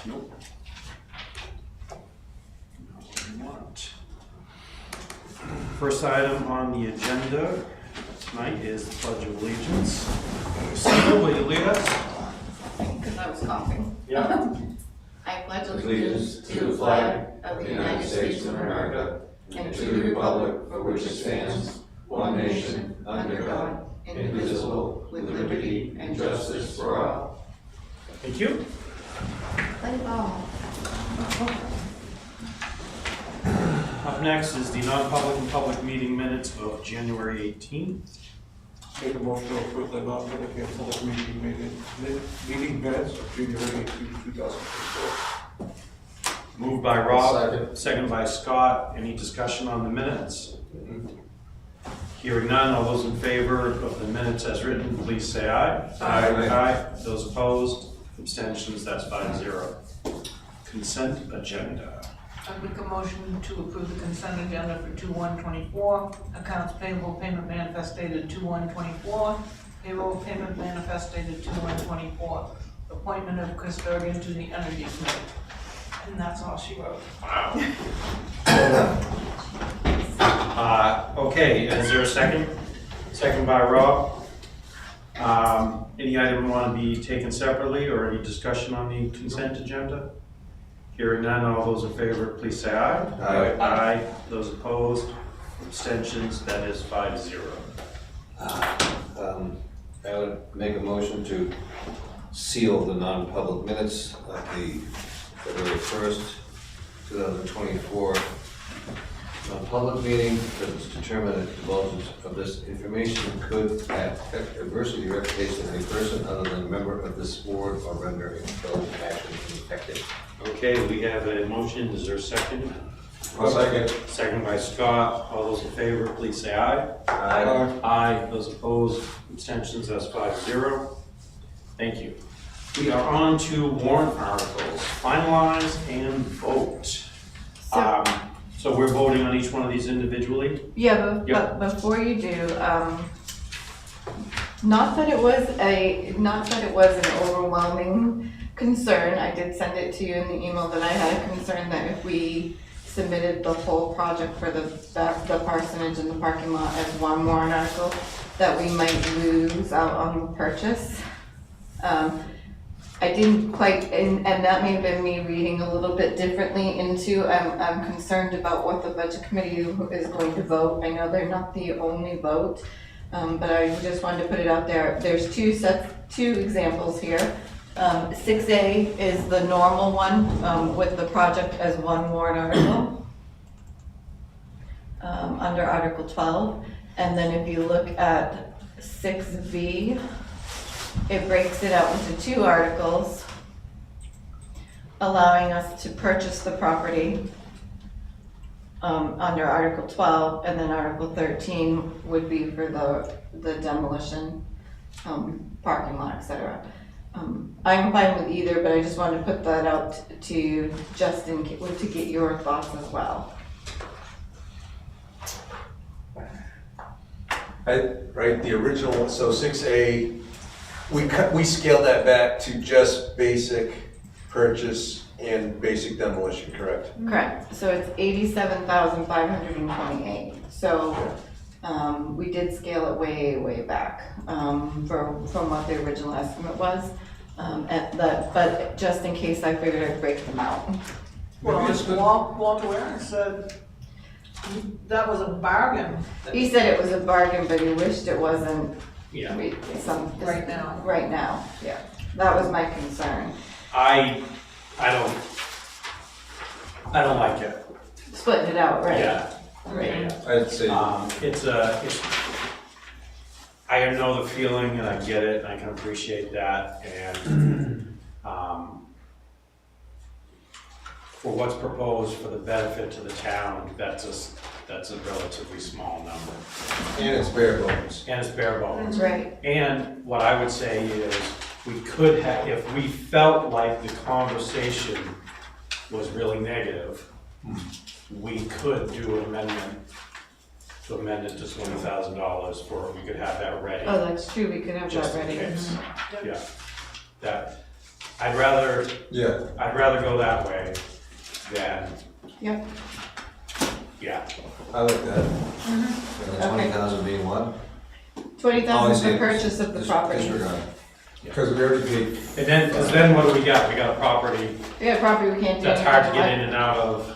Nope. Not. First item on the agenda tonight is the Pledge of Allegiance. Steve, will you lead us? Because I was coughing. Yeah. I pledge allegiance to the flag of the United States of America and to the republic for which it stands, one nation, under God, indivisible, with liberty and justice for all. Thank you. Play ball. Up next is the non-public and public meeting minutes of January 18th. Make a motion to approve the non-public and public meeting minutes of January 18, 2024. Moved by Rob, second by Scott. Any discussion on the minutes? Hearing none, all those in favor of the minutes as written, please say aye. Aye. Aye. Those opposed, abstentions, that's 5-0. Consent agenda. I make a motion to approve the consent agenda for 2/1/24, accounts payable payment manifest dated 2/1/24, payroll payment manifest dated 2/1/24, appointment of Chris Durgan to the Energy Committee. And that's all she wrote. Wow. Okay, is there a second? Second by Rob. Any item want to be taken separately or any discussion on the consent agenda? Hearing none, all those in favor, please say aye. Aye. Aye. Those opposed, abstentions, that is 5-0. I would make a motion to seal the non-public minutes of the February 1st, 2024 non-public meeting, because it's determined that divulgence of this information could affect adversely the reputation of any person other than a member of this board or render intelligent action ineffective. Okay, we have a motion. Is there a second? I'll second. Second by Scott. All those in favor, please say aye. Aye. Aye. Those opposed, abstentions, that's 5-0. Thank you. We are on to warrant articles. Finalize and vote. So we're voting on each one of these individually? Yeah, Yep. but before you do, not that it was an overwhelming concern. I did send it to you in the email that I had a concern that if we submitted the whole project for the parsonage and the parking lot as one warrant article, that we might lose out on the purchase. I didn't quite, and that may have been me reading a little bit differently into, I'm concerned about what the budget committee is going to vote. I know they're not the only vote, but I just wanted to put it out there. There's two examples here. 6A is the normal one with the project as one warrant article under Article 12. And then if you look at 6B, it breaks it out into two articles, allowing us to purchase the property under Article 12, and then Article 13 would be for the demolition, parking lot, etc. I'm fine with either, but I just wanted to put that out to you just to get your thoughts as well. Right, the original, so 6A, we scaled that back to just basic purchase and basic demolition, correct? Correct. So it's 87,528. So we did scale it way back from what the original estimate was. But just in case, I figured I'd break them out. Well, Walter Warren said that was a bargain. He said it was a bargain, but he wished it wasn't. Yeah. Right now. Right now, yeah. That was my concern. I don't like it. Splitting it out, right? Yeah. Right. Yeah. I'd say, I know the feeling and I get it and I can appreciate that, and for what's proposed for the benefit to the town, that's a relatively small number. and it's bare bones. And it's bare bones. Right. And what I would say is, we could have, if we felt like the conversation was really negative, we could do an amendment to amend it to $20,000 for, we could have that ready. Oh, that's true. We could have Just that in ready. case. Yeah, that, I'd rather go that way than, Yep. yeah. I like that. Okay. 20,000 being what? 20,000 for purchase of the property. Disregard. Because we already paid. And then, because then what do we got? We got a property We have property we can't do that's anything hard to get with. in and out of.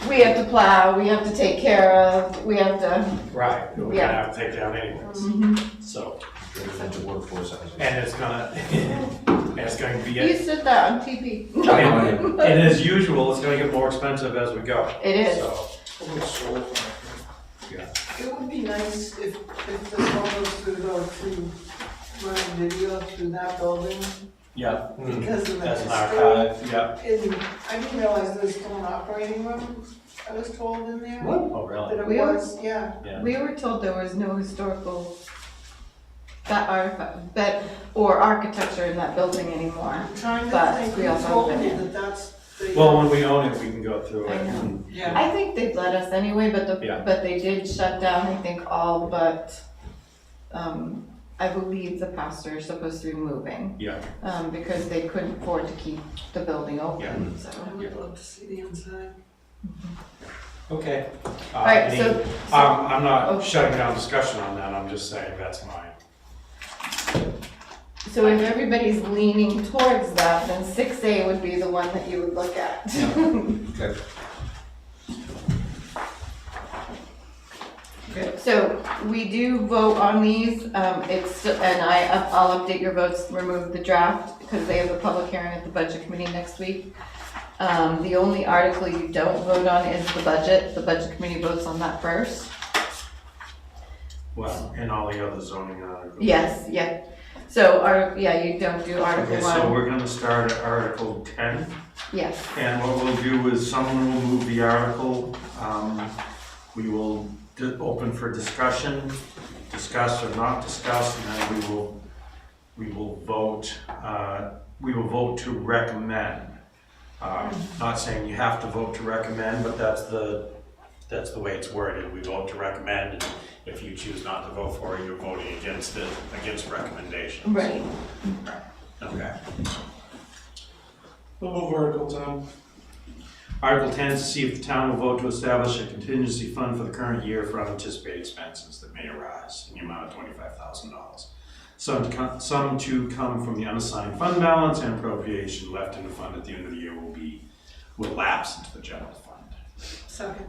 We have to plow, we have to take care of, we have to, Right. We're Yeah. gonna have to take down anyways, so, Residential workforce housing. and it's gonna, and it's going to be, you said that on TV. and as usual, it's gonna get more expensive as we go. It is. So, It would be nice if the photos could go to run a video through that building yeah, because of the that's an history. archive, yeah. And I didn't realize there was still an operating room, I was told in there. Oh, That really? it We were- was, yeah. Yeah. We were told there was no historical that or architecture in that building anymore. I'm trying to But think, we who also told have me been- that that's the. Well, when we own it, we can go through I it. know. Yeah. I think they'd let us anyway, Yeah. but they did shut down, I think, all but, I believe the pastor is supposed to be moving, Yeah, because they couldn't afford to keep the building open, so. I would love to see the inside. okay. All right, so, I'm Oh. not shutting down discussion on that, I'm just saying that's mine. so if everybody's leaning towards that, then 6A would be the one that you would look at. Okay. So we do vote on these, I'll update your votes, remove the draft, because they have a public hearing at the budget committee next week. The only article you don't vote on is the budget committee votes on that first. Well, and all the other zoning articles. Yes, yeah, so, you don't do Article Okay, so 1, we're gonna start at Article 10, yes, and what we'll do is someone will move the article. We will open for discussion, discuss or not discuss, and then we will vote to recommend. Not saying you have to vote to recommend, but that's the way it's worded. We vote to recommend, and if you choose not to vote for it, you're voting against it, against recommendations. right. Okay. We'll move Article 10. Article 10 is to see if the town will vote to establish a contingency fund for the current year for unanticipated expenses that may arise in the amount of $25,000. Some to come from the unassigned fund balance, and appropriation left in the fund at the end of the year will lapse into the general fund. Second.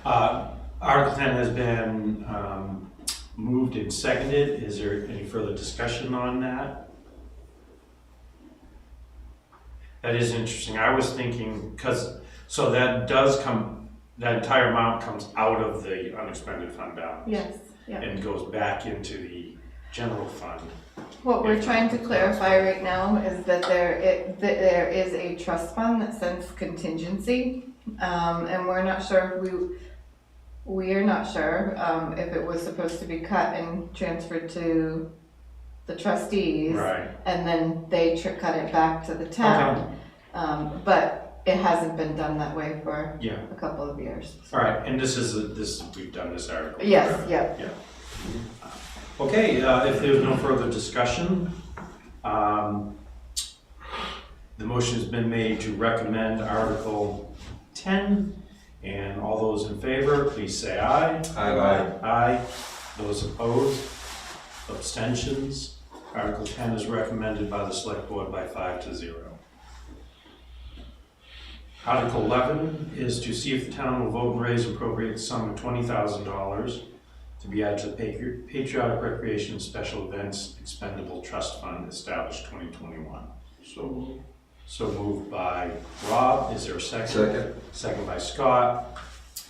Article 10 has been moved and seconded. Is there any further discussion on that? That is interesting. I was thinking, so that does come, that entire amount comes out of the unexpended fund balance. Yes, yeah. And goes back into the general fund. What we're trying to clarify right now is that there is a trust fund that sends contingency, and we're not sure we're not sure if it was supposed to be cut and transferred to the trustees, Right. and then they cut it back to the town. But it hasn't been done that way for Yeah. a couple of years. All right, and we've done this article. Yes, yeah. Yeah. Okay, if there's no further discussion, the motion has been made to recommend Article 10, and all those in favor, please say aye. Aye. Aye. Those opposed? Abstentions? Article 10 is recommended by the Select Board by 5-0. Article 11 is to see if the town will vote and raise and appropriate the sum of $20,000 to be added to the Patriotic Recreation Special Events Expendable Trust Fund established 2021. So moved by Rob. Is there a second? Second. Second by Scott.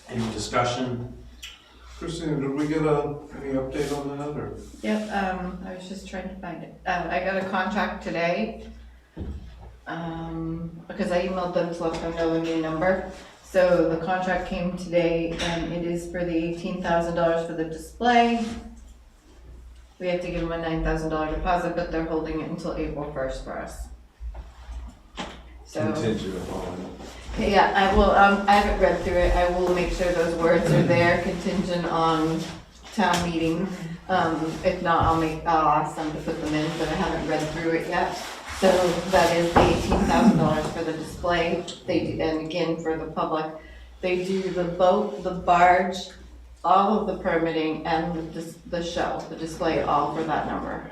Any discussion? Christina, did we get any update on that, or? Yep, I was just trying to find it. I got a contract today, because I emailed them to let them know the new number. So the contract came today, and it is for the $18,000 for the display. We have to give them a $9,000 deposit, but they're holding it until April 1st for us. So, Contingent upon. yeah, I will, I haven't read through it. I will make sure those words are there, contingent on town meeting. If not, I'll ask them to put them in, but I haven't read through it yet. So that is the $18,000 for the display. And again, for the public, they do the boat, the barge, all of the permitting, and the show, the display, all for that number.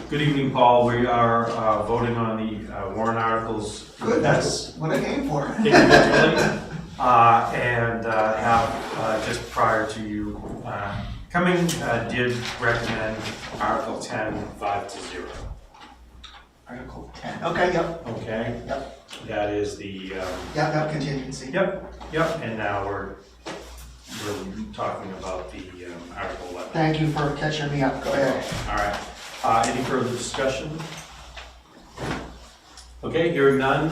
Good evening, Paul. We are voting on the warrant articles. Good, that's what I came for. Individually, and have, just prior to you coming, did recommend Article 10, 5-0. Article 10, okay, yep, Okay? Yep. That is the, yep, contingency. yep, and now we're talking about the Article 11. Thank you for catching me up, go ahead. All right. Any further discussion? Okay, hearing none.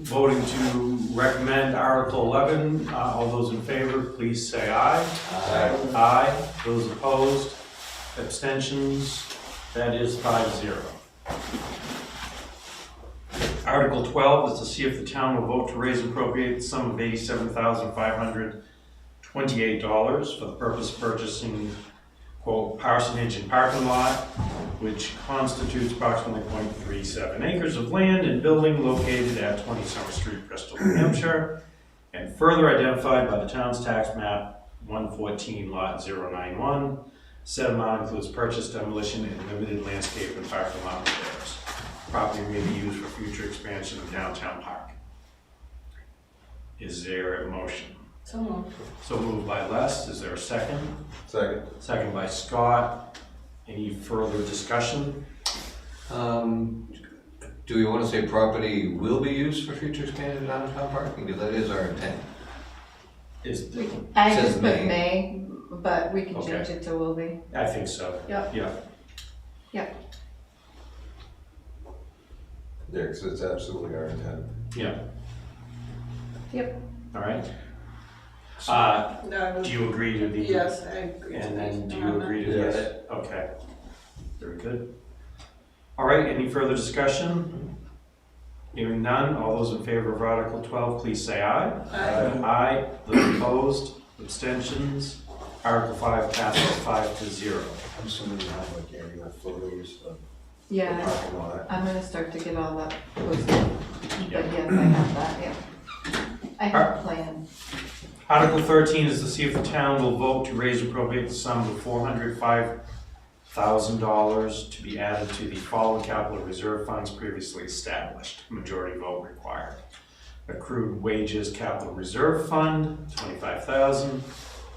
Voting to recommend Article 11. All those in favor, please say aye. Aye. Aye. Those opposed? Abstentions? That is 5-0. Article 12 is to see if the town will vote to raise and appropriate the sum of $87,528 for the purpose of purchasing, quote, parsonage and parking lot, which constitutes approximately 0.37 acres of land and building located at 20 Summer Street, Bristol, New Hampshire, and further identified by the town's tax map 114 lot 091. Said amount includes purchase, demolition, and limited landscape and parking lot repairs. Property may be used for future expansion of downtown park. Is there a motion? So moved. So moved by Les. Is there a second? Second. Second by Scott. Any further discussion? Do we want to say property will be used for future expansion of downtown parking? Because that is our intent. Is, I Says just put may. may, but we can Okay. change it to will be. I think so. Yep. Yeah. Yeah, because it's absolutely our intent. Yeah. Yep. All right. No, Do you agree to the? yes, I agree. And then do you agree to the Yes. edit? Okay. Very good. All right, any further discussion? Hearing none, all those in favor of Article 12, please say aye. Aye. Aye. Those opposed, abstentions. Article 5 passes 5-0. I'm assuming you have like aerial photos of the Yeah, parking lot. I'm gonna start to get all that posted. But yes, I have that, yeah. I have a plan. Article 13 is to see if the town will vote to raise and appropriate the sum of $405,000 to be added to the following capital reserve funds previously established. Majority vote required. Accrued wages capital reserve fund, $25,000.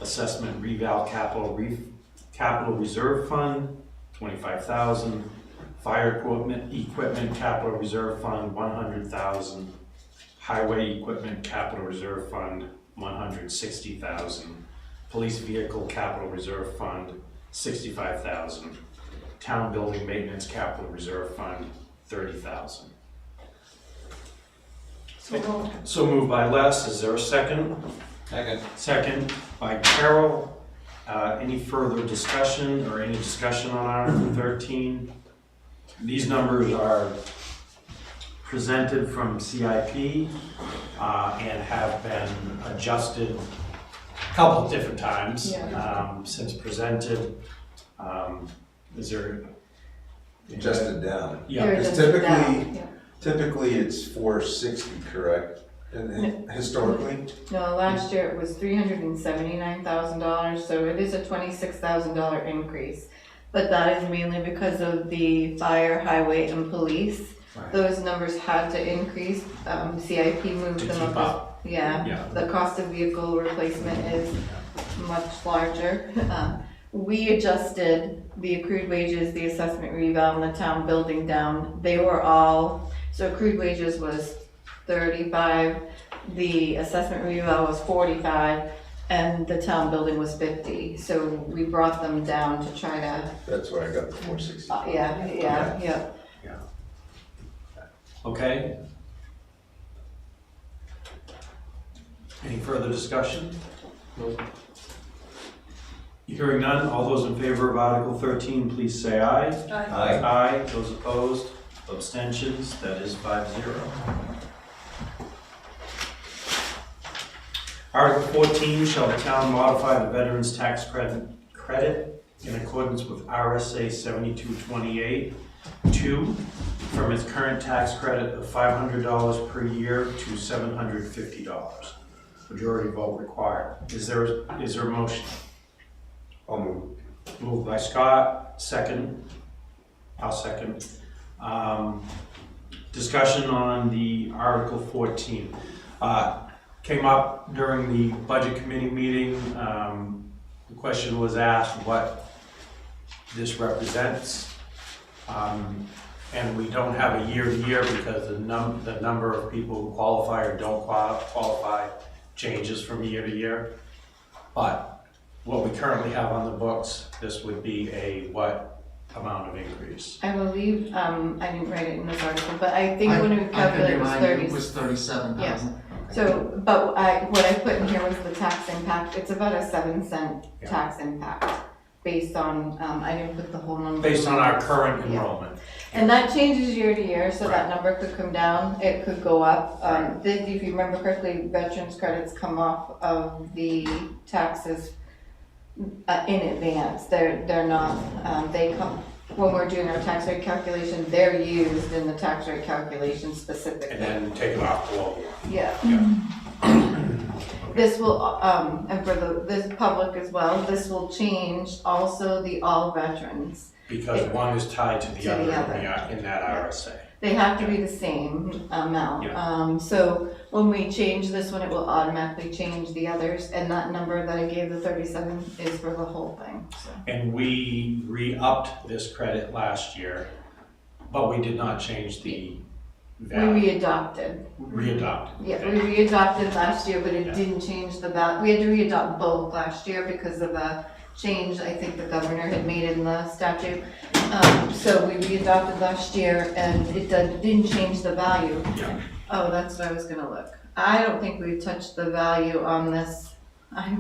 Assessment reval capital reserve fund, $25,000. Fire equipment capital reserve fund, $100,000. Highway equipment capital reserve fund, $160,000. Police vehicle capital reserve fund, $65,000. Town building maintenance capital reserve fund, $30,000. So moved. So moved by Les. Is there a second? Second. Second by Carol. Any further discussion or any discussion on Article 13? These numbers are presented from CIP and have been adjusted a couple of different times since presented. Is there? Adjusted down. Yeah. They're Because adjusted down, yeah. Typically, it's 460, correct? And historically? No, last year it was $379,000, so it is a $26,000 increase. But that is mainly because of the fire, highway, and police. Right. Those numbers had to increase. CIP moved To them keep up. up. Yeah, Yeah. the cost of vehicle replacement is much larger. We adjusted the accrued wages, the assessment reval, and the town building down. They were all, so accrued wages was 35, the assessment reval was 45, and the town building was 50. So we brought them down to try to, That's where I got the 460. yeah. Okay. Any further discussion? Hearing none, all those in favor of Article 13, please say aye. Aye. Aye. Those opposed, abstentions, that is 5-0. Article 14, shall the town modify the veterans tax credit in accordance with RSA 7228-2 from its current tax credit of $500 per year to $750. Majority vote required. Is there a motion? I'll move. Moved by Scott, second. I'll second. Discussion on the Article 14. Came up during the Budget Committee meeting. The question was asked what this represents. And we don't have a year-to-year because the number of people who qualify or don't qualify changes from year to year. But what we currently have on the books, this would be a what amount of increase? I believe, I didn't write it in this article, but I think when we calculated it was 30. It was 37,000. So, but what I put in here was the tax impact. It's about a 7-cent Yeah. tax impact based on, I didn't put the whole number. Based on our current enrollment. And that changes year to year, so that number could come down, it could go up. If you remember correctly, veterans credits come off of the taxes in advance. They're not, they come, when we're doing our tax rate calculation, they're used in the tax rate calculation specifically. And then take it off below. Yeah. Yeah. This will, and for this public as well, this will change also the all veterans. Because one is tied to To the the other other. in that RSA. They have to be the same amount. So when we change this one, it will automatically change the others, and that number that I gave, the 37, is for the whole thing, so. And we re-upped this credit last year, but we did not change the We value. readopted. Re-adopted. Yeah, okay. we readopted last year, but it Yeah. didn't change the value. We had to readopt both last year because of a change I think the governor had made in the statute. So we readopted last year and it didn't change the value. Yeah. Oh, that's what I was gonna look. I don't think we've touched the value on this.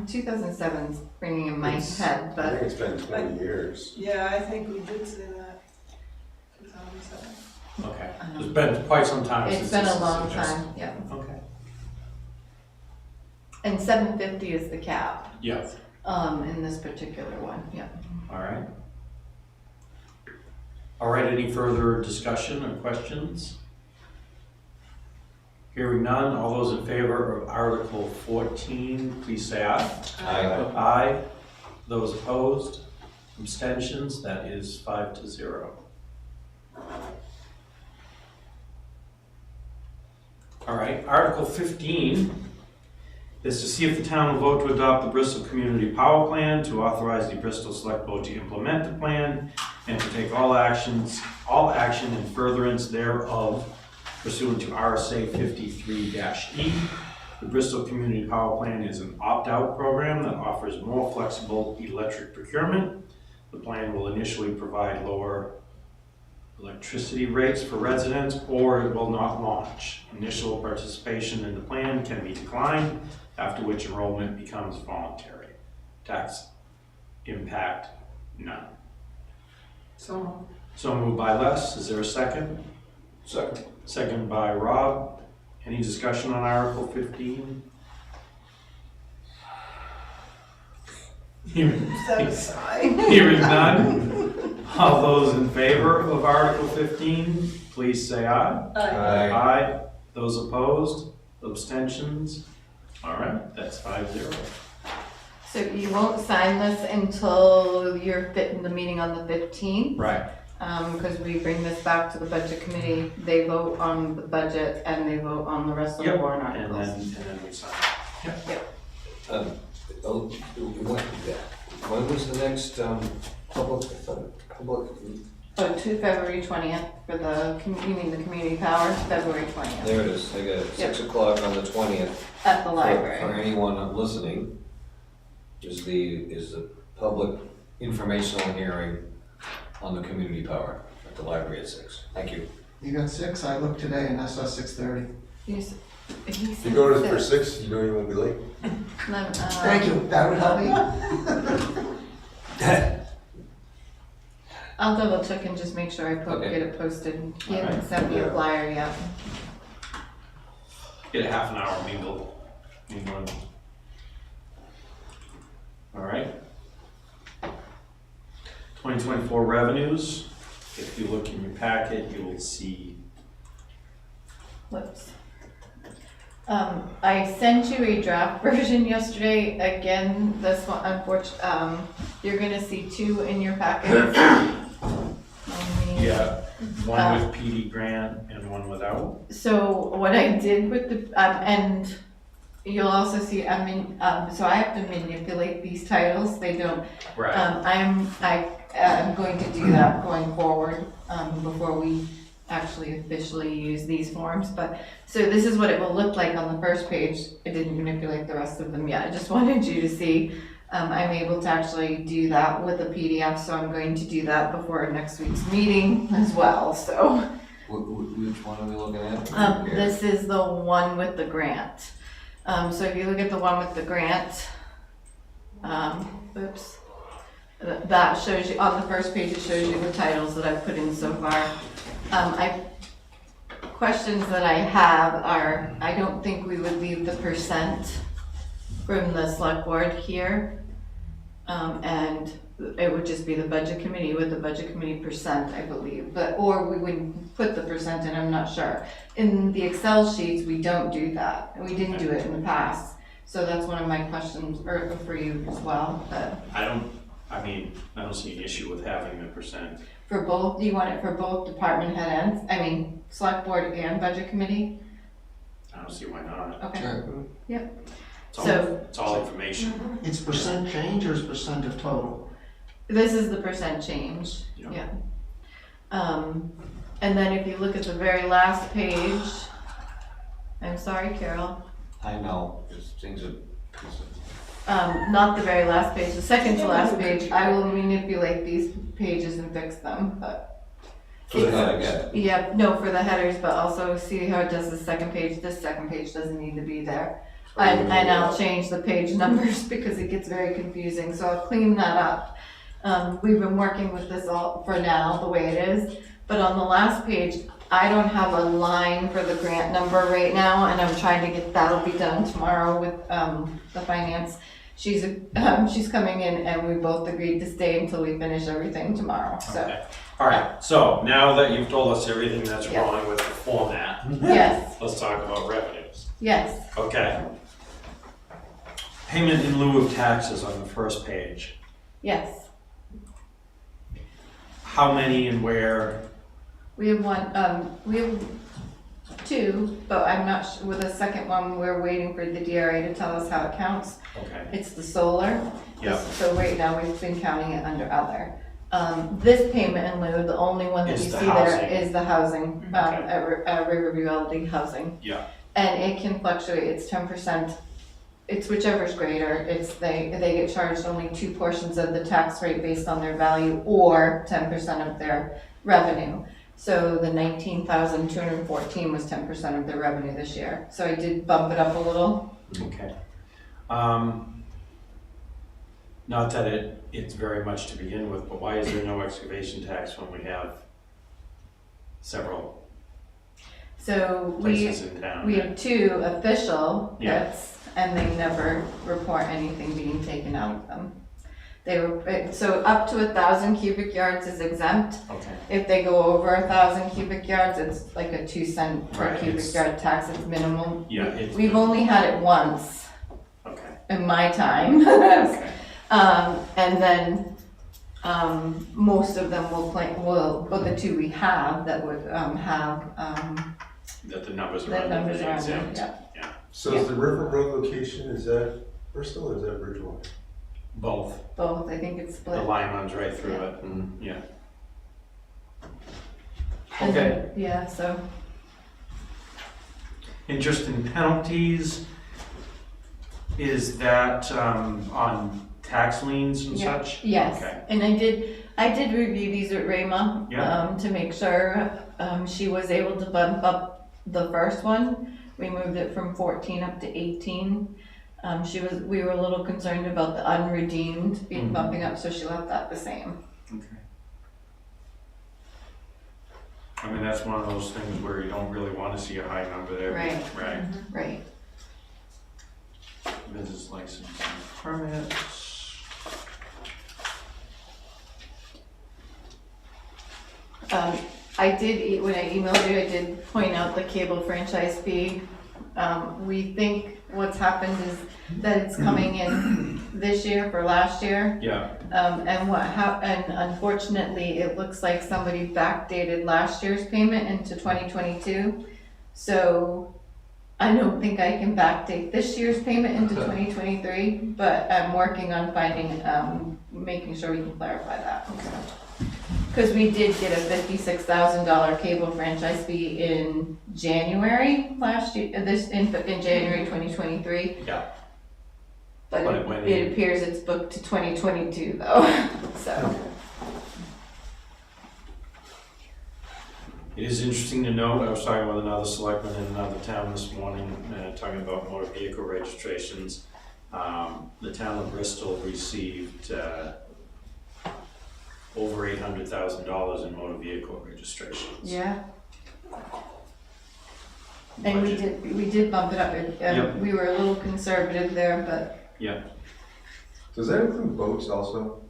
2007's ringing in my It's- head, I but think it's been 20 years. Yeah, I think we did say that. 2007. Okay, it's been quite some time since it's been this a is long adjusted. time, yeah. Okay. And 750 is the cap, Yeah, in this particular one, yeah. all right. All right, any further discussion or questions? Hearing none, all those in favor of Article 14, please say aye. Aye. Aye. Those opposed, abstentions, that is 5-0. All right, Article 15 is to see if the town will vote to adopt the Bristol Community Power Plan, to authorize the Bristol Select Board to implement the plan, and to take all action in furtherance thereof pursuant to RSA 53-E. The Bristol Community Power Plan is an opt-out program that offers more flexible electric procurement. The plan will initially provide lower electricity rates for residents, or it will not launch. Initial participation in the plan can be declined, after which enrollment becomes voluntary. Tax impact, none. So, So moved by Les, is there a second? Second. Second by Rob. Any discussion on Article 15? Hearing none. All those in favor of Article 15, please say aye. Aye. Aye. Those opposed? Abstentions? All right, that's 5-0. So you won't sign this until you're fit in the meeting on the 15th. Right. Because we bring this back to the budget committee, they vote on the budget and they vote on the rest of the Yep, warrant and articles. then we sign. When was the next public? Oh, to February 20th for the, you mean the community power, February 20th, There it is, I got it, 6 o'clock on the 20th. at the For library. anyone listening, is the public informational hearing on the community power at the library at 6. Thank you. You got 6, I looked today and I saw 6:30. He said If you go to for 6, you know you won't be late. Thank you, that would help me. I'll double check and just make sure I Okay. get it posted. He Alright. hasn't sent me a flyer yet. Get a half an hour mingle. All right. 2024 revenues, if you look in your packet, you will see, Whoops. I sent you a draft version yesterday. Again, this one, unfortunately, you're gonna see two in your packet. yeah, one with PD grant and one without. So what I did with the, and you'll also see, so I have to manipulate these titles, they don't, Right. I'm going to do that going forward, before we actually officially use these forms, but, so this is what it will look like on the first page. I didn't manipulate the rest of them yet, I just wanted you to see, I'm able to actually do that with a PDF, so I'm going to do that before next week's meeting as well, so. Which one are we looking at? Here. This is the one with the grant. So if you look at the one with the grant, oops, that shows you, on the first page, it shows you the titles that I've put in so far. Questions that I have are, I don't think we would leave the percent from the select board here. And it would just be the budget committee with the budget committee percent, I believe, but, or we wouldn't put the percent in, I'm not sure. In the Excel sheets, we don't do that, and we didn't do it in the past. So that's one of my questions, or for you as well, but I don't see an issue with having the percent. for both, do you want it for both department head ends, select board and budget committee? I don't see why not. Okay, Sure. It's all information. It's percent change or is percent of total? this is the percent change, Yeah. yeah. And then if you look at the very last page, I'm sorry, Carol. I know, just things are, Not the very last page, the second to last page, I will manipulate these pages and fix them, but. for the head again. Yeah, no, for the headers, but also see how it does the second page, this second page doesn't need to be there. And I'll change the page numbers because it gets very confusing, so I'll clean that up. We've been working with this all for now, the way it is, but on the last page, I don't have a line for the grant number right now, and I'm trying to get, that'll be done tomorrow with, the finance. She's coming in and we both agreed to stay until we finish everything tomorrow, so, Okay. All right, so now that you've told us everything that's Yeah. wrong with the format, yes, let's talk about revenues. yes. Okay. Payment in lieu of taxes on the first page. Yes, How many and where? we have one, we have two, but I'm not sure, with the second one, we're waiting for the DRA to tell us how it counts. Okay. It's the solar. Yeah. So right now, we've been counting it under other. This payment in lieu, the only one that Is you the see there housing. is the housing, Okay. at Riverview LD housing. Yeah. And it can fluctuate, it's 10%, it's whichever's greater, they get charged only two portions of the tax rate based on their value, or 10% of their revenue. So the 19,214 was 10% of their revenue this year, so I did bump it up a little. Okay. Not that it's very much to begin with, but why is there no excavation tax when we have several So places in town? we have two official Yeah. pits, and they never report anything being taken out of them. So up to 1,000 cubic yards is exempt. Okay. If they go over 1,000 cubic yards, it's like a 2 cent per Right, cubic it's- yard tax, it's minimum. Yeah, it's. We've only had it once Okay. in my time. Okay. And then, most of them but the two we have that would, have, That the numbers are the under numbers the are on there, exempt. yeah. So is the River Road location, is that Bristol or is that Bridgewater? Both. Both, I think it's The split. line runs right through Yeah. it. Mhm. Yeah. And Okay. then- Yeah, so, Interest and penalties, is that on tax liens and Yeah. such? yes, Okay. and I did review these at Rayma, Yeah. to make sure, she was able to bump up the first one. We moved it from 14 up to 18. We were a little concerned about the unredeemed being Mhm. bumping up, so she left that the same. Okay. I mean, that's one of those things where you don't really want to see a high number there. Right. Right. Right. Business license and permits. I did, when I emailed you, I did point out the cable franchise fee. We think what's happened is that it's coming in this year for last year. Yeah, And unfortunately, it looks like somebody backdated last year's payment into 2022. So I don't think I can backdate this year's payment into 2023, but I'm working on finding, making sure we can clarify that. Because we did get a $56,000 cable franchise fee in January last year, in January 2023. yeah. But But it went it in. appears it's booked to 2022 though, so. It is interesting to note, I was talking with another selectman in another town this morning, talking about motor vehicle registrations. The town of Bristol received over $800,000 in motor vehicle registrations. Yeah. And we did bump it up, Yep. we were a little conservative there, but Does that include boats also?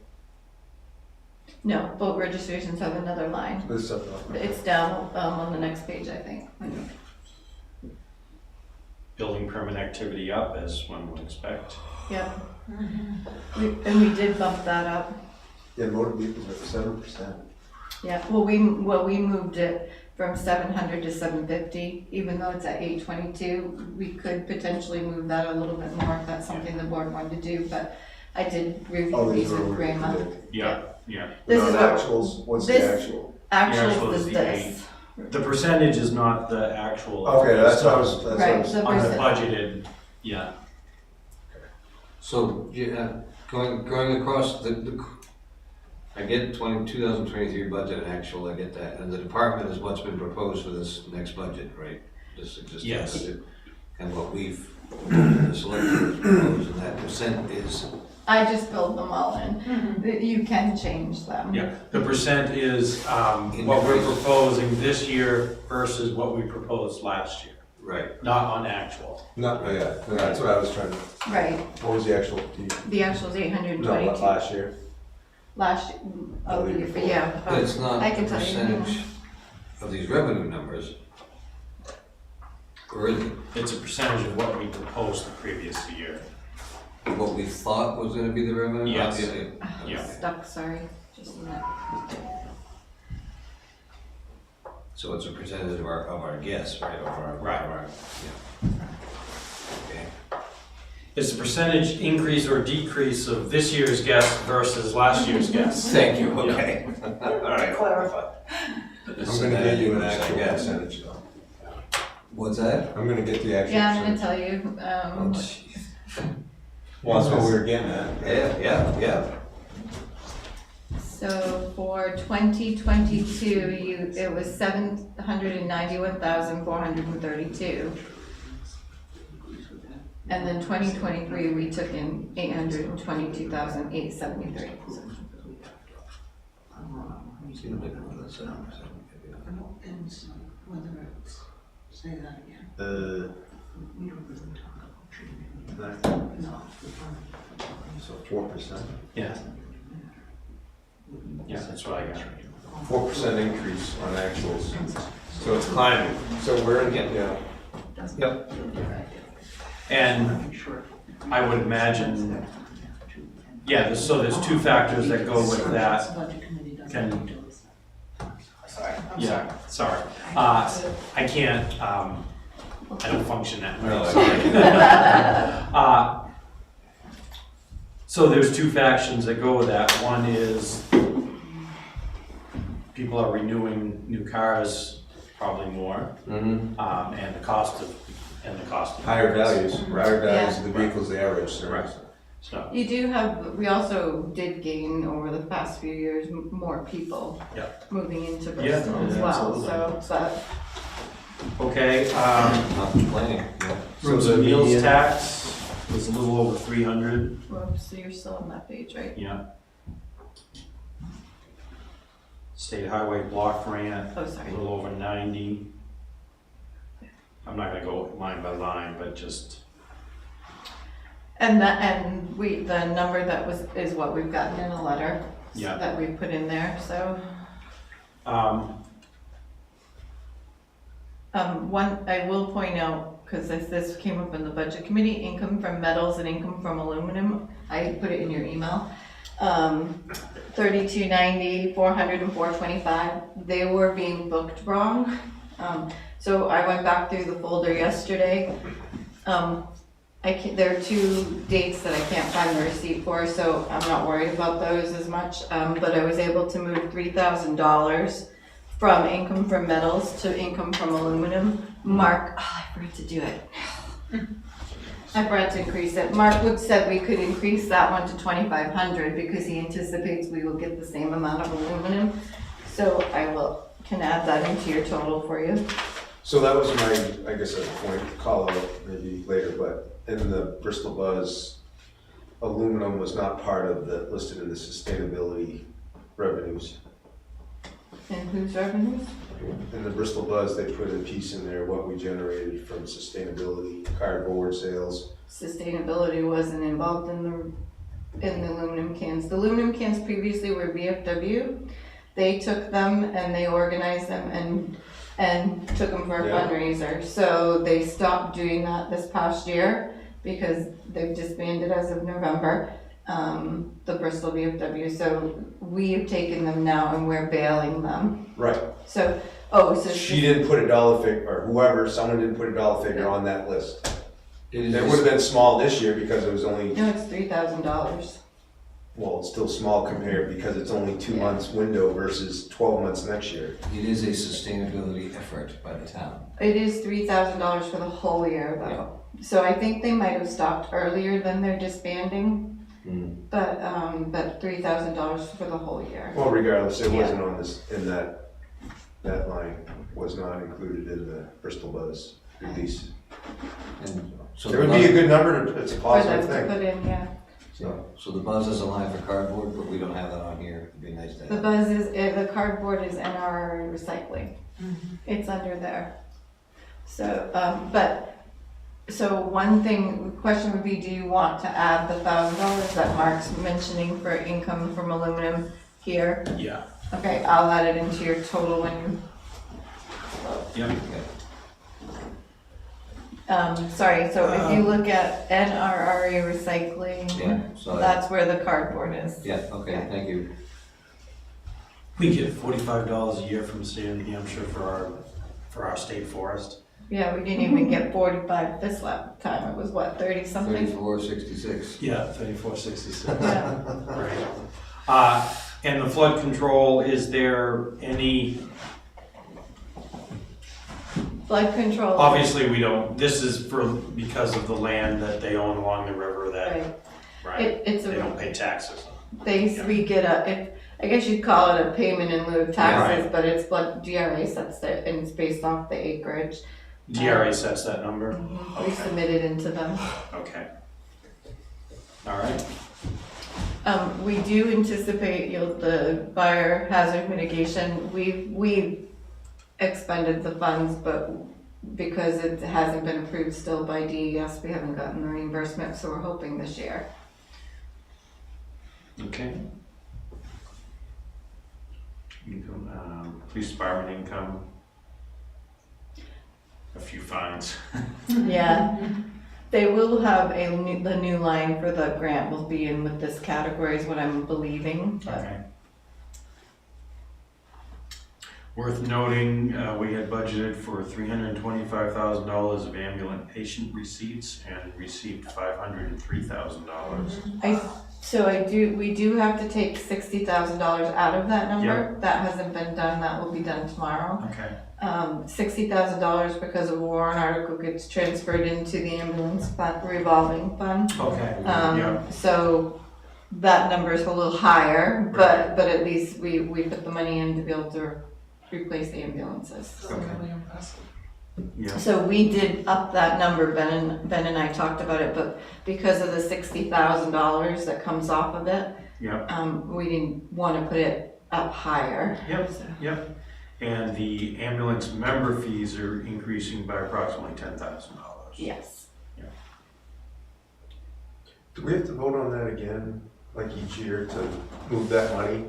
no, boat registrations have another line. This stuff. It's down, on the next page, I think. Building permit activity up, as one would expect. Yep. And we did bump that up. Yeah, motor vehicles are 7%. Yeah, well, we moved it from 700 to 750, even though it's at 822. We could potentially move that a little bit more if that's something the board wanted to do, but I did review these with Grandma. Yeah. This is what, Actuals, what's the this- actual? actual actual is is the this. The percentage is not the actual. Okay, that's what I was, that's what I Right, was. so On the percent, budgeted, yeah. So, going across I get 2023 budget actual, I get that, and the department is what's been proposed for this next budget, right? This existing Yes. budget, and what we've, the selectors proposed, and that percent is, I just filled them all in. You can change them. Yeah, the percent is what we're proposing this year versus what we proposed last year, right, not on actual. Not, oh, yeah, that's what I was trying to, Right, what was the actual? the actual is No, 822. last year. Last, oh, yeah. but it's not I the can tell you. percentage of these revenue numbers. Or is it It's a percentage of what we proposed the previous year. what we thought was gonna be the revenue? Yes. Yeah. Stuck, sorry, just a minute. So it's a percentage of our guess, right, of our. Right. of our- yeah. Okay. It's a percentage increase or decrease of this year's guess versus last year's guess. Thank you, okay. All right. Clarify. I'm gonna get you an actual percentage though. What's that? I'm gonna get the actual. Yeah, I'm gonna percentage. tell you, Oh, jeez. Well, that's what we were getting at. Yeah. so for 2022, it was 791,432. And then 2023, we took in 822,873. Seems like more than 7%. Say that again. So 4%. Yeah. Yeah, that's what I got. 4% increase on actuals. So it's climbing. So we're in, yeah. Yep. And I would imagine, yeah, so there's two factors that go with that. Sorry. I can't, I don't function that way. So there's two factions that go with that. One is people are renewing new cars probably more, Mm-hmm. and the cost of. Higher values of the vehicles they are registering. Right. So, You do have, we also did gain over the past few years more people moving into Bristol as well, so, but okay, Not complaining, yeah. rooms and meals tax was a little over 300, whoops, so you're still on that page, right? yeah. State highway block grant, Oh, a sorry. little over 90. I'm not gonna go line by line, but just, And the number that is what we've gotten in a letter Yeah. that we put in there, so. I will point out, because this came up in the budget committee, income from metals and income from aluminum, I put it in your email. 3290, 400 and 425, they were being booked wrong. So I went back through the folder yesterday. There are two dates that I can't find the receipt for, so I'm not worried about those as much. But I was able to move $3,000 from income from metals to income from aluminum. Mark, I forgot to do it. I forgot to increase it. Mark Wood said we could increase that one to 2,500 because he anticipates we will get the same amount of aluminum. So can add that into your total for you. So that was my, I guess, a point to call out maybe later, but in the Bristol Buzz, aluminum was not part of the, listed in the sustainability revenues. And whose revenues? In the Bristol Buzz, they put a piece in there, what we generated from sustainability, cardboard sales. Sustainability wasn't involved in the aluminum cans. The aluminum cans previously were VFW. They took them and they organized them and took them for a Yeah. fundraiser. So they stopped doing that this past year because they've disbanded as of November, the Bristol VFW. So we have taken them now and we're bailing them. Right. So, She didn't put a dollar figure, or whoever, someone didn't put a dollar figure on that list. It It is, would have been small this year because it was only, no, it's $3,000. well, it's still small compared because it's only 2 months window versus 12 months next year. it is a sustainability effort by the town. It is $3,000 for the whole year though. So I think they might have stopped earlier than their disbanding, but $3,000 for the whole year. Well, regardless, it wasn't on this, in that line was not included in the Bristol Buzz release. And so It the would be a Buzz, good number to, it's a For positive them to thing. put in, yeah. so the Buzz is a line for cardboard, but we don't have that on here. It'd be nice to The have. buzz is, the cardboard is NR recycling. It's under there. So, so one question would be, do you want to add the $1,000 that Mark's mentioning for income from aluminum here? Yeah. Okay, I'll add it into your total when you, Yep. sorry, so if you look at NRRA recycling, Yeah, so, that's where the cardboard is. yeah, okay, thank you. We get $45 a year from the state of New Hampshire for our state forest. Yeah, we didn't even get 45 this time, it was what, 30 something? 3466. Yeah, 3466. Yeah. Right. And the flood control, is there any, Flood control. obviously we don't, this is because of the land that they own along the river that, Right. right? It's They a, don't pay taxes. we get I guess you'd call it a payment in lieu of taxes, Right. but it's what DRA sets it, and it's based off the acreage. DRA sets that number? We submit it into them. Okay. All right. We do anticipate, the fire hazard mitigation, we expended the funds, but because it hasn't been approved still by DES, we haven't gotten the reimbursement, so we're hoping this year. Okay. Income, police department income. A few fines. Yeah, they will have the new line for the grant will be in with this category is what I'm believing. Okay. Worth noting, we had budgeted for $325,000 of ambulance patient receipts and received $503,000. We do have to take $60,000 out of that number. That hasn't been done, that will be done tomorrow. Okay. $60,000 because a warrant article gets transferred into the ambulance fund, revolving fund. Okay. Yeah. So that number is a little higher, but at least we put the money in to be able to replace the ambulances. So really impressive. Yeah. So we did up that number, Ben and I talked about it, but because of the $60,000 that comes off of it, Yeah. we didn't want to put it up higher. Yep. So- Yep. And the ambulance member fees are increasing by approximately $10,000. Yes. Do we have to vote on that again, like each year, to move that money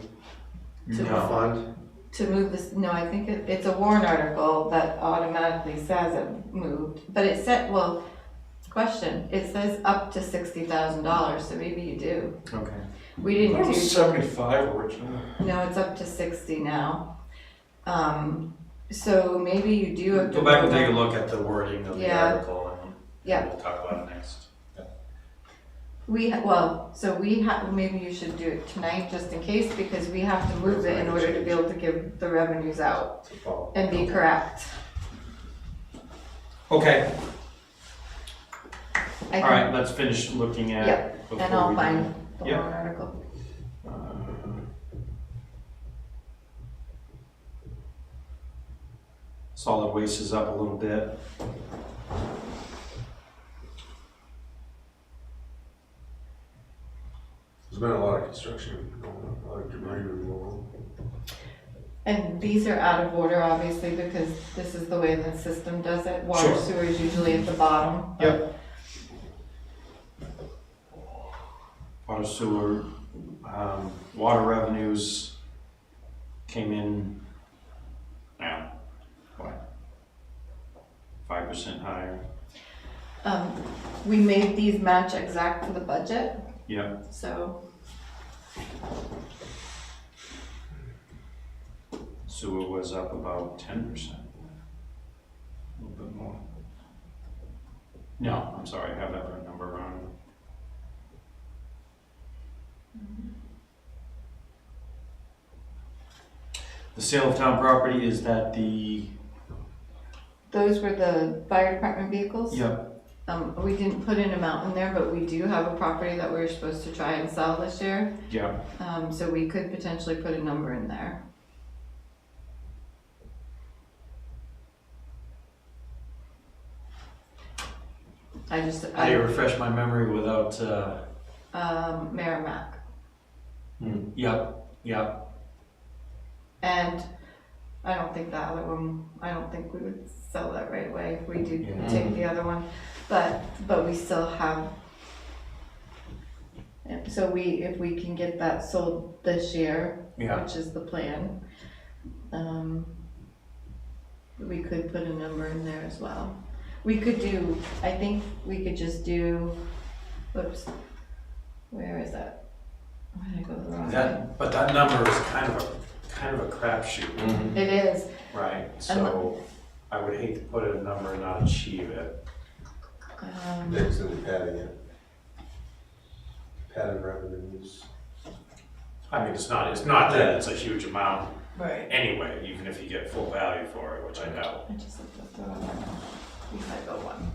to the No. fund? To move this, no, I think it's a warrant article that automatically says it moved, but it said, well, question, it says up to $60,000, so maybe you do. Okay. We That didn't was do, 75 originally. no, it's up to 60 now. So maybe you do have to. Go back and take a look at the wording of the Yeah. article and Yeah. we'll talk about it next. Maybe you should do it tonight just in case, because we have to move it in order to be able to give the revenues out To follow. and be correct. Okay, I all can- right, let's finish looking at. Yep, before And I'll we do- find the Yep. warrant article. Solid waste is up a little bit. There's been a lot of construction going on, a lot of debris removal. And these are out of order, obviously, because this is the way the system does it. Water Sure. sewer is usually at the bottom. Yep. Water sewer, water revenues came in, now, what? 5% higher. We made these match exact to the budget, Yep. so Sewer was up about 10%. A little bit more. No, I'm sorry, I have that number wrong. The sale of town property, is that the? those were the fire department vehicles. Yep. We didn't put an amount in there, but we do have a property that we're supposed to try and sell this year. Yeah, So we could potentially put a number in there. how do you refresh my memory without, Merrimack. Yep. And I don't think the other one, I don't think we would sell that right away if we do Yeah. take the other one, but we still have. So if we can get that sold this year, Yeah. which is the plan, we could put a number in there as well. We could do, I think we could just do, whoops, where is that? Where did I go the wrong way? But that number is kind of a crapshoot, It is, right? So I would hate to put a number and not achieve it. Next to the padding, yeah. Padding revenues. I mean, it's not that it's a huge amount Right. anyway, even if you get full value for it, which I doubt. I just looked up the wrong one. We might go one.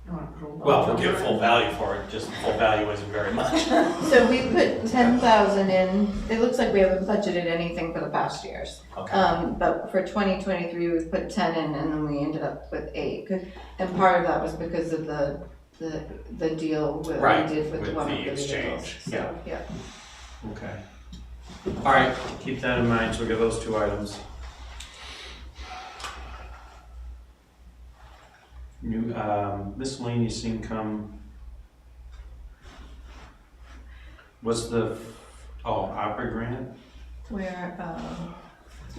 You wanna put a Well, we'll get full value for it, just full value isn't very much. So we put 10,000 in, it looks like we haven't budgeted anything for the past years. Okay. But for 2023, we put 10 in and then we ended up with 8. And part of that was because of the deal that Right, we did with with one the of the exchange, vehicles. So, yeah. Okay. All right, keep that in mind, so we got those two items. New, miscellaneous income. What's the, opera grant? Where,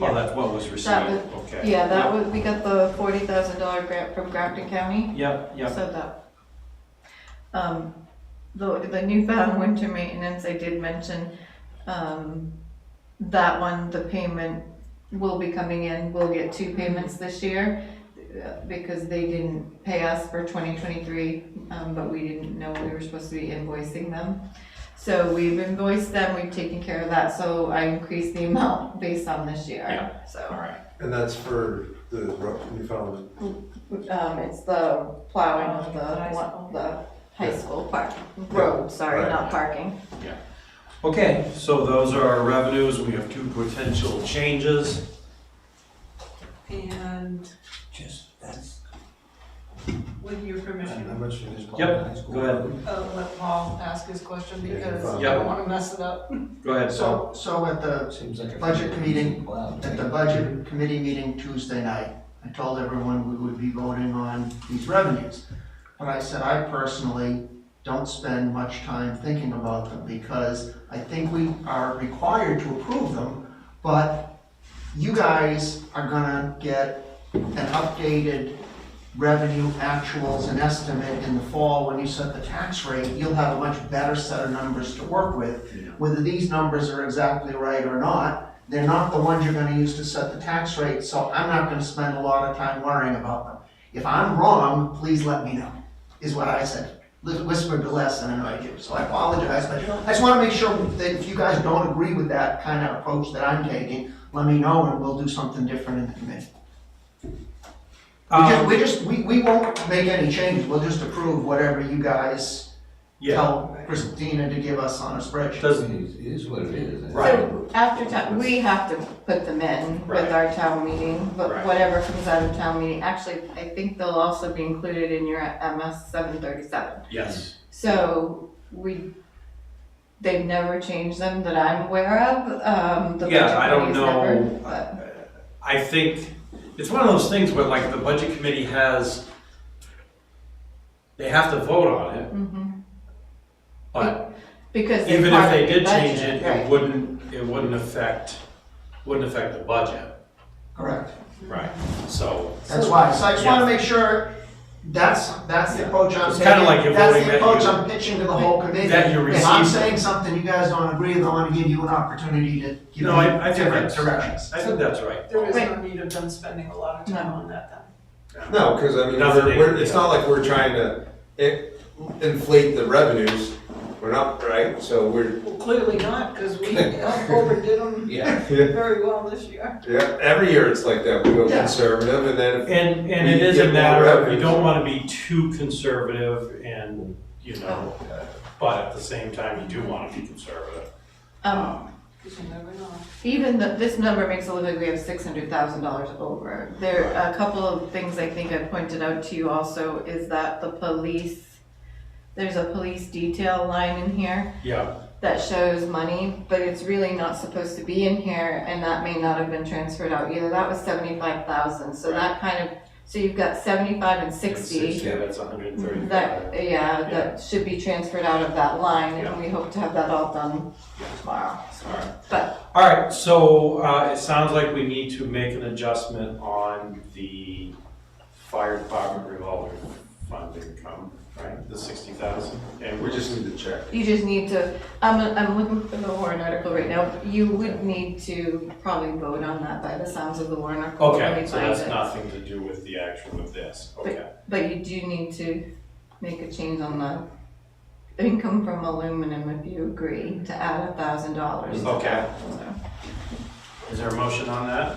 Oh, that's what was received, That okay. yeah, that was, we got the $40,000 grant from Grafton County. Yep, So that, the newfound winter maintenance, I did mention, that one, the payment will be coming in, we'll get 2 payments this year, because they didn't pay us for 2023, but we didn't know we were supposed to be invoicing them. So we've invoiced them, we've taken care of that, so I increased the amount based on this year, all so. right. And that's for the Newfoundland. It's the plowing of the high school park, road, sorry, Right. not parking. Okay, so those are our revenues, we have 2 potential changes. And with your permission, much for this? Yep, go ahead. let Paul ask his question Yeah, because fine. I Yep. don't wanna mess it up. Go ahead, Paul. So at the Seems like a budget meeting, at the budget committee meeting Tuesday night, I told everyone we would be voting on these revenues. But I said I personally don't spend much time thinking about them, because I think we are required to approve them, but you guys are gonna get an updated revenue actuals and estimate in the fall when you set the tax rate. You'll have a much better set of numbers to work with. Whether these numbers are exactly right or not, they're not the ones you're gonna use to set the tax rate, so I'm not gonna spend a lot of time worrying about them. If I'm wrong, please let me know, is what I said. Whispered to Les and annoyed you, so I apologize, but I just wanna make sure that if you guys don't agree with that kind of approach that I'm taking, let me know and we'll do something different in the committee. We won't make any changes, we'll just approve whatever you guys Yeah, tell Christina to give us on a spreadsheet. It is what it is. Right. So after town, we have to put them in with Right. our town meeting, but Right. whatever comes out of town meeting, actually, I think they'll also be included in your MS 737. yes. So they've never changed them that I'm aware of, the Yeah, budget I don't committee's never, know. but, I think it's one of those things where like the budget committee they have to vote on it, but because they're even if part they of the did change budget, it, right. it wouldn't affect the budget. Correct. Right. So, That's why, so I just wanna Yeah. make sure that's the approach I'm It's taking. kinda like you're That's voting the that approach you- I'm pitching to the whole committee. that you If I'm received. saying something you guys don't agree with, I wanna give you an opportunity to give No, me I think different that's, directions. I think that's right. There is no Right. need of them spending a lot of time No. on that then. No, because I mean, Nothing, it's not like we're trying to inflate the revenues. We're not, right? So we're, Well, clearly not, because we overdid them Yeah. very well this year. yeah, every year it's like that. We go Yeah. conservative and then if And We it is get a more matter of, you revenues. don't wanna be too conservative and, but at the same time, you do wanna be conservative. Because you never know. Even this number makes it look like we have $600,000 over. There, a couple of things I think I pointed out to you also is that there's a police detail line in here Yeah, that shows money, but it's really not supposed to be in here, and that may not have been transferred out either. That was 75,000, so that kind of, so you've got 75 and 60. yeah, that's 135. That should be transferred out of that line, Yeah. and we hope to have that all done tomorrow. Alright. But, Alright, so, it sounds like we need to make an adjustment on the fire department revolving fund income, right, the 60,000, and we just need to check. you just need to, I'm looking for the warrant article right now. You would need to probably vote on that by the sounds of the warrant article. Let okay, me so find that's it. nothing to do with the action of this, okay. But you do need to make a change on the income from aluminum if you agree to add $1,000. Okay. So, Is there a motion on that?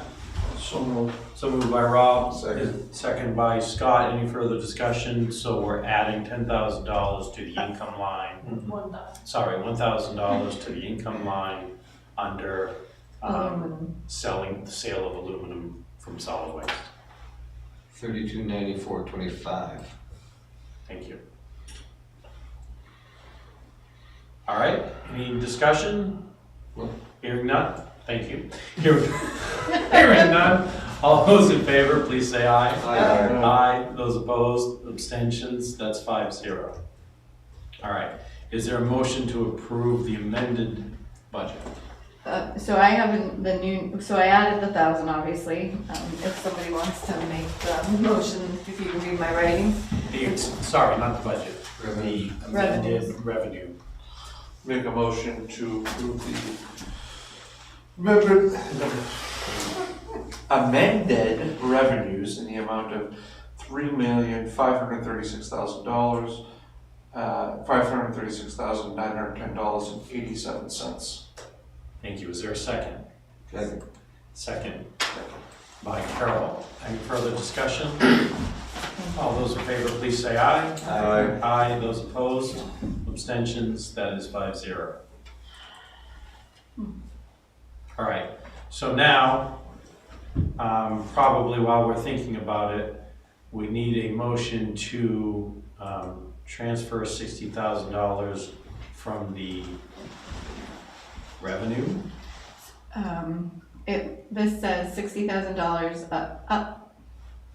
So moved. So moved by Rob. Second. Second by Scott. Any further discussion? So we're adding $10,000 to the income line. One time. Sorry, $1,000 to the income line under aluminum. sale of aluminum from solid waste. 3294.25. Thank you. All right, any discussion? No. Hearing none? Thank you. Hearing none, all those in favor, please say aye. Aye. Aye, those opposed, abstentions, that's 5-0. All right, is there a motion to approve the amended budget? So I have so I added the 1,000, obviously. If somebody wants to make the motion, if you can read my writing. Sorry, not the budget, the amended revenue. Make a motion to approve the amended revenues in the amount of $3,536,000, $536,910.87. Thank you, is there a second? Second. Second by Carol. Any further discussion? All those in favor, please say aye. Aye. Aye, those opposed, abstentions, that is 5-0. All right, so now, probably while we're thinking about it, we need a motion to transfer $60,000 from the revenue. This says $60,000 up,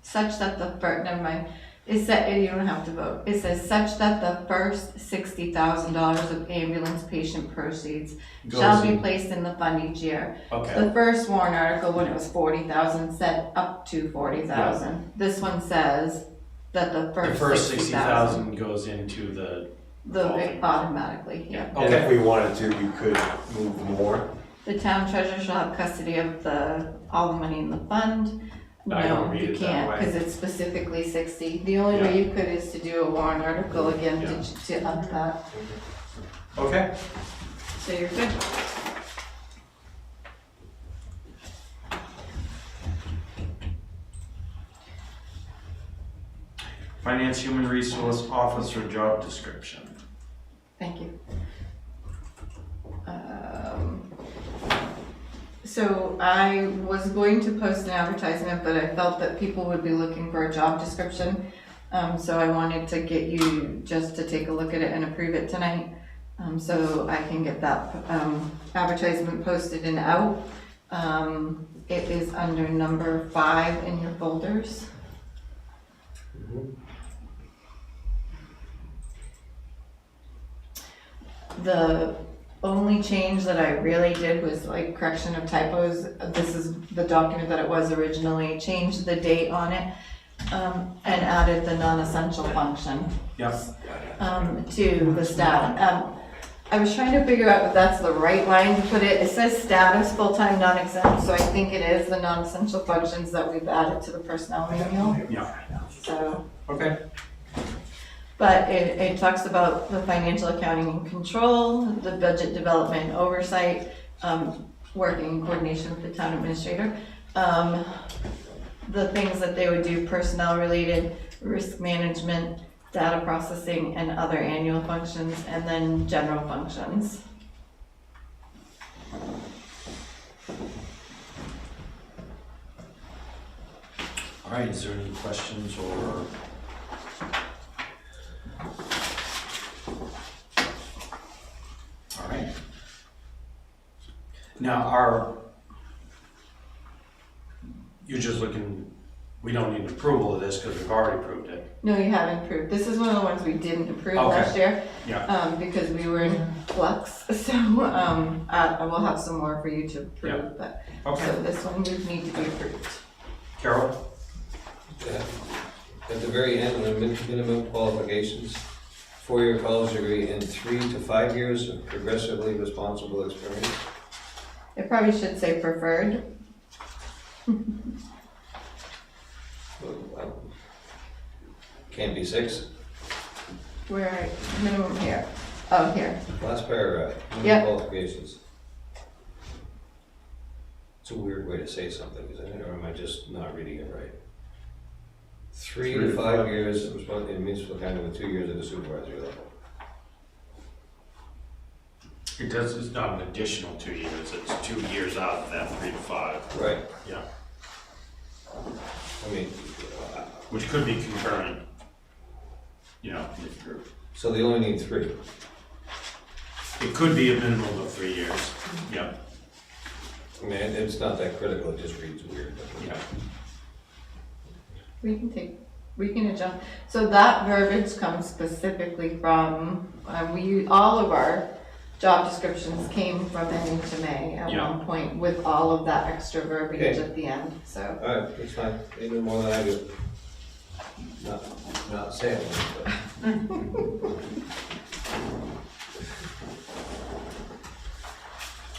such that never mind. It said, you don't have to vote. It says such that the first $60,000 of ambulance patient proceeds shall Goes be in- placed in the fund each year. Okay, The first warrant article, when it was 40,000, said up to 40,000. This one says that the the first first 60,000. 60,000 goes into the, Automatically, yeah. And if we wanted to, we could move more. The town treasurer shall have custody of all the money in the fund. I don't No, read you it that can't, way. because it's specifically 60. The only way you could is to do a warrant article again to up that, okay. so you're good. Finance Human Resource Officer job description. Thank you. So I was going to post an advertisement, but I felt that people would be looking for a job description. So I wanted to get you just to take a look at it and approve it tonight. So I can get that advertisement posted and out. It is under number 5 in your folders. The only change that I really did was like correction of typos. This is the document that it was originally, changed the date on it, and added the non-essential function, Yep. to the stat. I was trying to figure out if that's the right line to put it. It says status, full-time, non-exempt, so I think it is the non-essential functions that we've added to the personnel manual, Yeah, so. okay. But it talks about the financial accounting and control, the budget development and oversight, working in coordination with the town administrator. The things that they would do, personnel related, risk management, data processing, and other annual functions, and then general functions. All right, is there any questions or? All right. Now, you're just looking, we don't need approval of this because we've already approved it. No, you haven't approved. This is one of the ones we didn't approve Okay. last year. Yeah. Because we were in flux, so, I will have some more for you to Yeah. approve, but, Okay. so this one would need to be approved. Carol? At the very end, the minimum qualifications, 4-year college degree and 3 to 5 years of progressively responsible experience. It probably should say preferred. Can't be 6. Where, minimum here. Oh, here. Last paragraph, minimum Yep. qualifications. It's a weird way to say something, isn't it, or am I just not reading it right? 3 to 5 years, it means for kind of 2 years at the supervisory level. It does, it's not an additional 2 years, it's 2 years out of that 3 to 5. Right. Yeah. I mean, Which could be concurrent, you know, if you're, so they only need 3. it could be a minimum of 3 years. Yeah, I mean, it's not that critical, it just reads weird. yeah. We can adjust. So that verbiage comes specifically from, all of our job descriptions came from NHMA at Yeah. one point with all of that extra verbiage Okay. at the end, so. Alright, that's fine, they know more than I do. Not saying, but.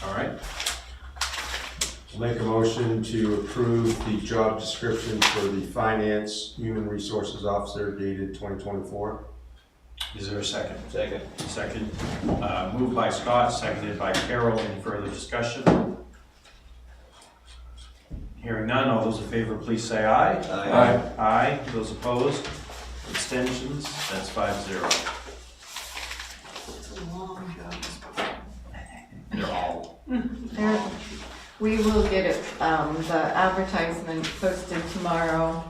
All right, I'll make a motion to approve the job description for the Finance Human Resources Officer dated 2024. is there a second? Second. Second, moved by Scott, seconded by Carol. Any further discussion? Hearing none, all those in favor, please say aye. Aye. Aye, those opposed, abstentions, that's 5-0. It's a long job. They're all, We will get it, the advertisement posted tomorrow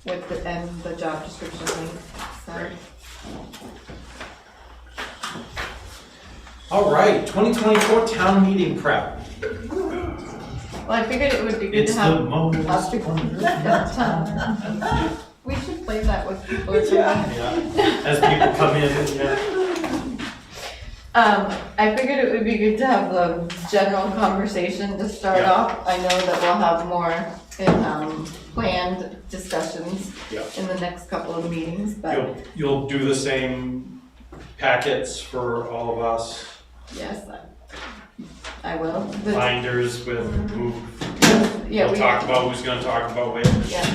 with the job description link, so. Great. All right, 2024 town meeting prep. Well, I figured it would be good It's to the have. most Up to- wonderful that time. time. We should play that with people. Yeah, as people come in, yeah. I figured it would be good to have the general conversation to start Yeah. off. I know that we'll have more planned discussions Yeah. in the next couple of meetings, but You'll do the same packets for all of us, yes, I will. binders with who, Yeah, we'll talk about who's gonna talk about which. Yeah,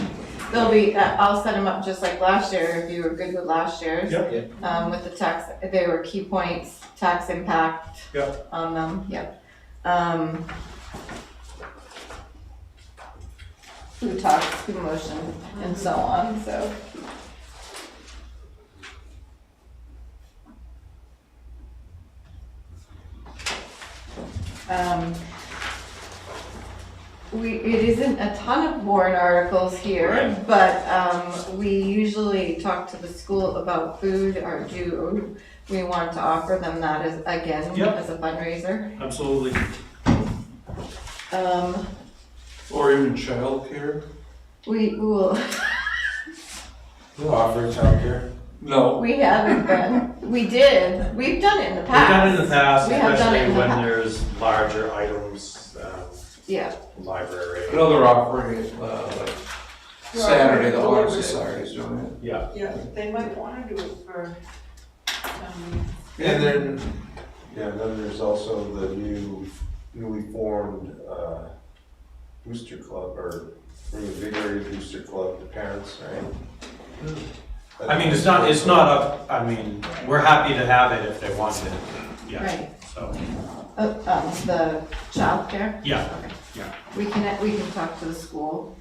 they'll be, I'll set them up just like last year, if you were good with last year's. Yep. With the tax, they were key points, tax impact. Yep. On them, yep. Who talks, who motion, and so on, so. It isn't a ton of warrant articles here, Right. but, we usually talk to the school about food, or do we want to offer them that as, again, Yep. as a fundraiser? Absolutely. Or even childcare? We will, Offering childcare? No. we haven't been, we've done it in the We've past. done it in the past, We have done it especially in the when past. there's larger items, Yeah, library. I know they're offering it, like Saturday, the Delivery. Honor Society's doing it. Yeah, Yeah, they might wanna do it for, And then, and then there's also the newly formed, booster club, or reinvigorated booster club, the parents, right? I mean, it's not up, I mean, we're happy to have it if they want it, yeah, right. so, The childcare, yeah, yeah. we can talk to the school.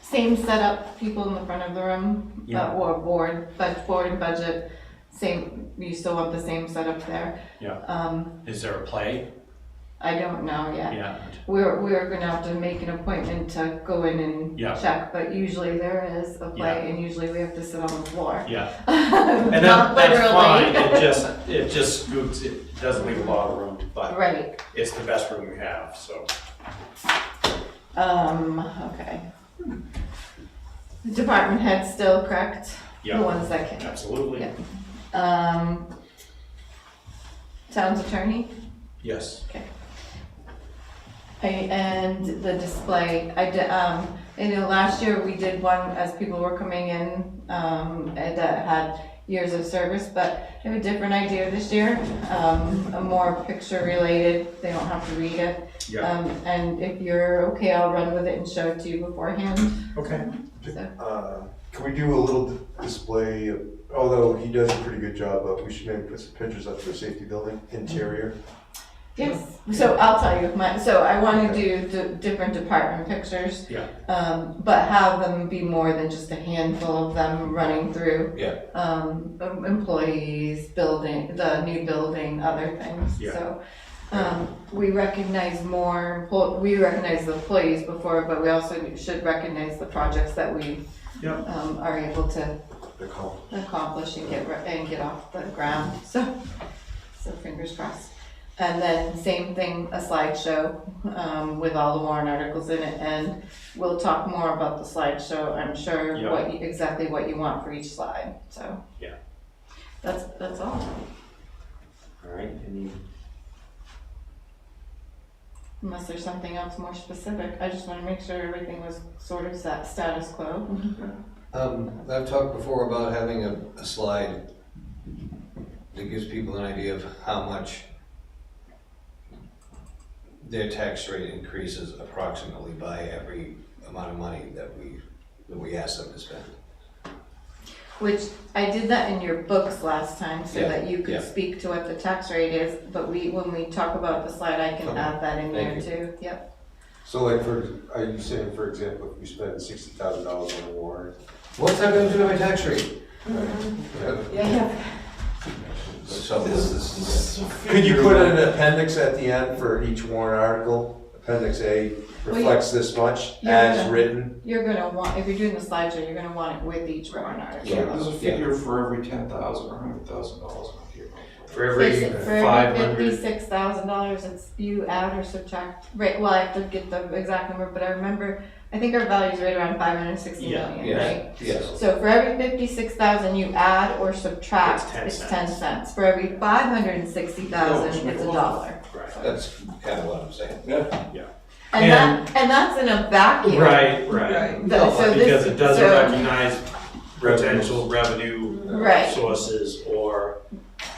Same setup, people in the front of the room, Yeah. or board and budget, same, you still want the same setup there. Yeah. Is there a play? I don't know yet. Yeah, We're gonna have to make an appointment to go in and Yeah. check, but usually there is a play, Yeah. and usually we have to sit on the floor. yeah. And Not that's fine, literally. it just scoots, it doesn't leave a lot of room, but Right, it's the best room we have, so. okay. Department heads still, correct? The Yeah, ones that can. absolutely, Yeah. Town's attorney? yes. And the display, I did, last year we did one as people were coming in, that had years of service, but I have a different idea this year, a more picture related, they don't have to read it. Yeah, And if you're okay, I'll run with it and show it to you beforehand, okay. so. Can we do a little display, although he does a pretty good job, but we should maybe put some pictures up for safety building, interior? Yes, so I'll tell you, so I wanna do different department pictures. Yeah. But have them be more than just a handful of them running through. Yeah. Employees, building, the new building, other things, Yeah. so. We recognize we recognize the employees before, but we also should recognize the projects that we Yep. are able to The call. accomplish and get off the ground, so fingers crossed. And then same thing, a slideshow, with all the warrant articles in it, and we'll talk more about the slideshow, I'm sure, Yeah. exactly what you want for each slide, so. Yeah. That's all. All right, Unless there's something else more specific, I just wanna make sure everything was sort of status quo. I've talked before about having a slide that gives people an idea of how much their tax rate increases approximately by every amount of money that we ask them to spend. Which, I did that in your books last time, so Yeah, that you yeah. could speak to what the tax rate is, but when we talk about the slide, I can Okay, add that in there thank too, yep. So like, are you saying, for example, if we spend $60,000 on a warrant? What's that gonna do to my tax rate? Yeah. So this is, Could you put an appendix at the end for each warrant article? Appendix A reflects this much Yeah. as written? You're gonna want, if you're doing the slideshow, you're gonna want it with each warrant article. Yeah, there's a figure for every $10,000 or $100,000 on here. For every For five every hundred, $56,000, it's you add or subtract, right, well, I have to get the exact number, but I remember, I think our value is right around 560 Yeah, million, right? Yes. So for every 56,000 you add or subtract, It's 10 it's cents. 10 cents. For every 560,000, it's $1. right, That's kind of what I'm saying. Yeah. And that's in a vacuum. right, Right. So this- because it doesn't so- recognize potential revenue Right. sources or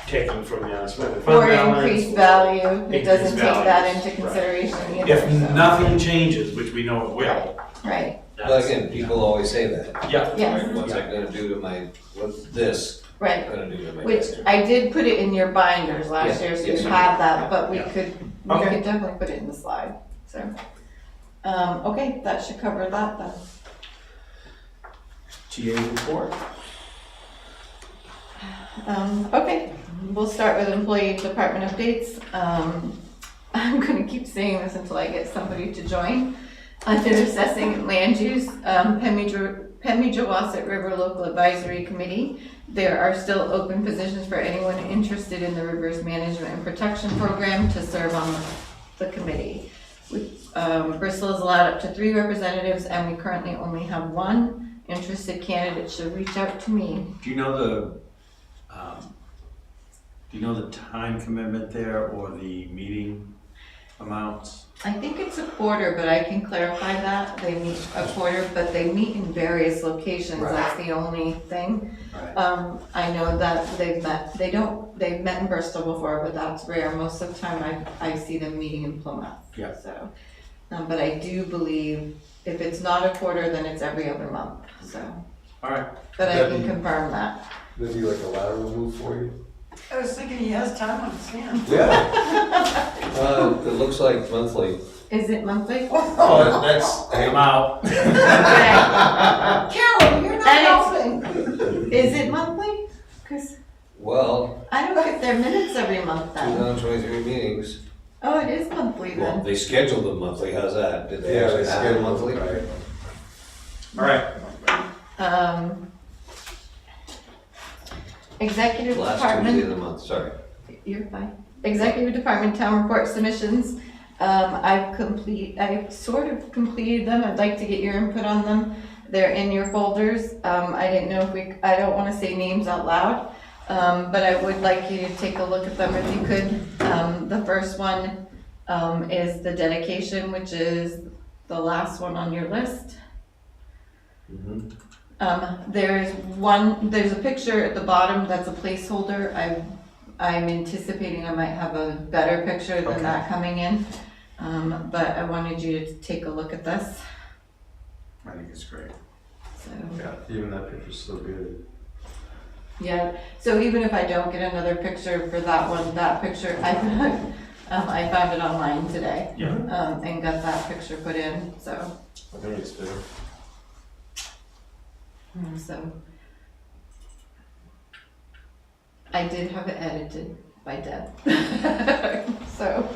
taking from the unexpended fund Or balance. increased value, it Increased doesn't take that values, into right. consideration either. If so- nothing changes, which we know it will. Right, But that's- again, people always say that. Yeah, yes, Right, what's that gonna do to my, what's this right. gonna do to my? Which I did put it in your binders last Yeah, year, so yes, you you had that, but we Yeah. could Okay. definitely put it in the slide, so. Okay, that should cover that then. TA report. Okay, we'll start with employee department updates. I'm gonna keep saying this until I get somebody to join. Under assessing and land use, Pemmy-Jawasset River Local Advisory Committee, there are still open positions for anyone interested in the Rivers Management and Protection Program to serve on the committee. Bristol has allowed up to 3 representatives, and we currently only have 1. Interested candidates should reach out to me. Do you know the time commitment there or the meeting amounts? I think it's a quarter, but I can clarify that. They meet a quarter, but they meet in various locations. Right. That's the only thing. Right. I know that they've met in Bristol before, but that's rare. Most of the time I see them meeting in Plymouth. Yeah. So, but I do believe if it's not a quarter, then it's every other month, so. All right. But I That'd can be- confirm that. That'd be like a lateral move for you? I was thinking he has time on his hands. Yeah. It looks like monthly. Is it monthly? Oh, that's, I'm out. Carol, you're not And helping. Is it monthly? Cause Well, I don't get their minutes every month then. 2023 meetings. Oh, it is monthly Well, then. they scheduled them monthly, how's that? Did they yeah, they actually have schedule it monthly? right. All right. Executive Last Tuesday of Department, the month, sorry. you're fine. Executive Department Town Report submissions. I've sort of completed them. I'd like to get your input on them. They're in your folders. I didn't know if I don't wanna say names out loud, but I would like you to take a look at them if you could. The first one, is the dedication, which is the last one on your list. Mhm. There's a picture at the bottom that's a placeholder. I'm anticipating I might have a better picture than Okay. that coming in. But I wanted you to take a look at this, I think it's great. so. Yeah, even that picture's so good. Yeah, so even if I don't get another picture for that one, that picture, I found it online today. Yeah. And got that picture put in, so. I think it's good. So I did have it edited by Deb. So,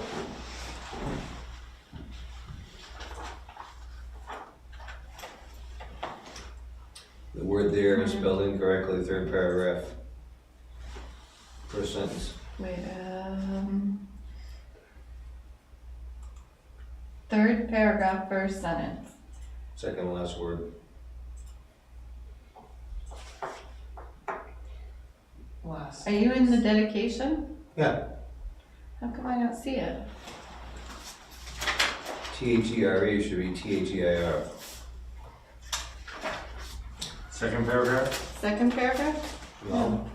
The word there is spelled incorrectly, 3rd paragraph. First sentence. wait, third paragraph, first sentence. Second to last word. Last. Are you in the dedication? Yeah. How come I don't see it? THERE should be THEIR. Second paragraph? Second paragraph? No.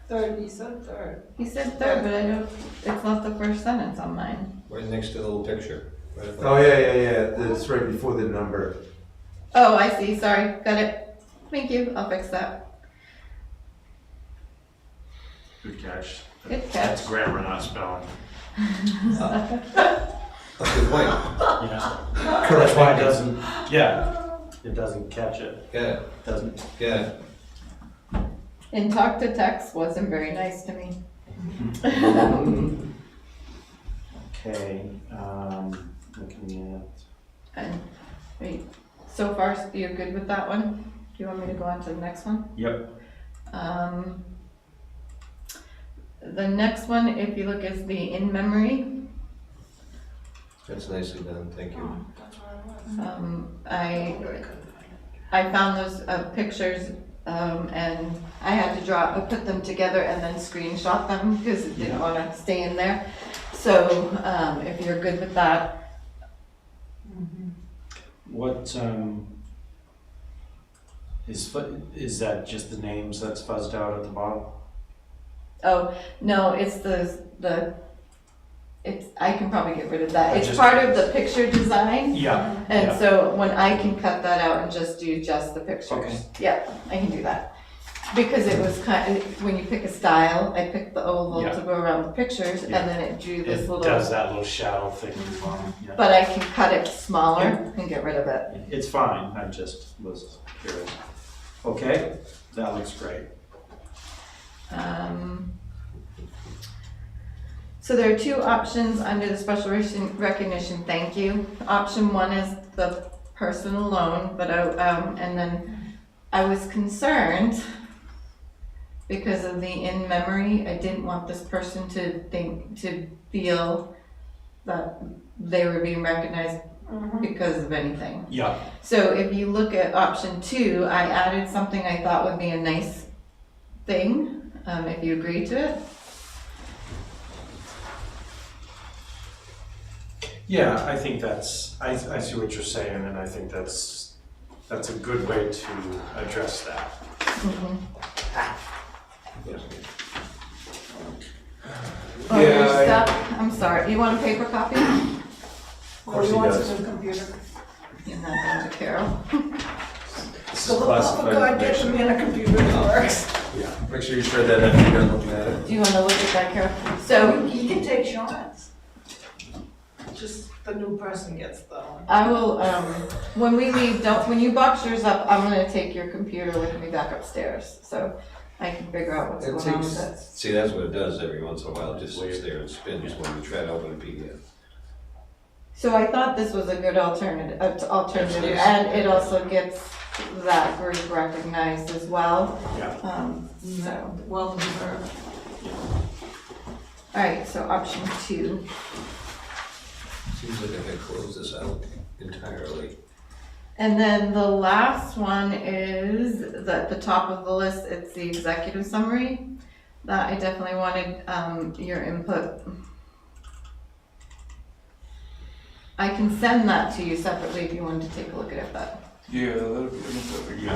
Third, he said third. He said third, but I don't, it's not the first sentence on mine. Right next to the little picture. Right at the- Oh, yeah, it's right before the number. Oh, I see, sorry, got it. Thank you, I'll fix that. Good catch. Good catch. That's grammar, not spelling. That's a good point. Yeah. That's why it doesn't, yeah, it doesn't catch it. Get it, Doesn't, get it. And talk to text wasn't very nice to me. okay, looking And, wait, so far, you're good with that one? Do you want me to go on to the next one? Yep. the next one, if you look, is the in memory. That's nicely done, thank you. Oh, that's what I was. I couldn't find it. I found those pictures, and I had to put them together and then screenshot them because it didn't want to stay in there. So, if you're good with that, What, is that just the names that's fuzzed out at the bottom? oh, no, it's I can probably get rid of that. It's Just- part of the picture design. Yeah. And Yeah. so when I can cut that out and just do just the pictures. Okay. Yeah, I can do that. Because it was when you pick a style, I picked the oval Yeah. to go around the pictures and Yeah. then it drew this It little. does that little shadow thing at the bottom, yeah. But I can cut it smaller and get rid of it. It's fine, I just was curious. Okay, that looks great. So there are two options under the special recognition thank you. Option one is the personal loan, but and then I was concerned because of the in memory. I didn't want this person to feel that they were being recognized because of anything. Yeah, So if you look at option two, I added something I thought would be a nice thing, if you agree to it. yeah, I think that's, I see what you're saying, and I think that's a good way to address that. Oh, Yeah, your I- stuff, I'm sorry, you want a paper copy? Well, he wants it in the computer. And that goes to Carol. So the love of God gets him in a computer that works. Make sure you shred that after you're done looking at it. Do you wanna look at that, Carol? So, He can take shots. Just the new person gets the one. I will, when we leave, when you box yours up, I'm gonna take your computer with me back upstairs, so I can figure out what's It going on takes, with it. see, that's what it does every once in a while, it just sits there and spins when you try to open a PDF. So I thought this was a good alternative, Yes. and it also gets that group recognized as well. Yeah. So, Well deserved. alright, so option two. Seems like if I close this out entirely. And then the last one is at the top of the list, it's the executive summary. That I definitely wanted, your input. I can send that to you separately if you wanted to take a look at it, but. Yeah, that'd be good.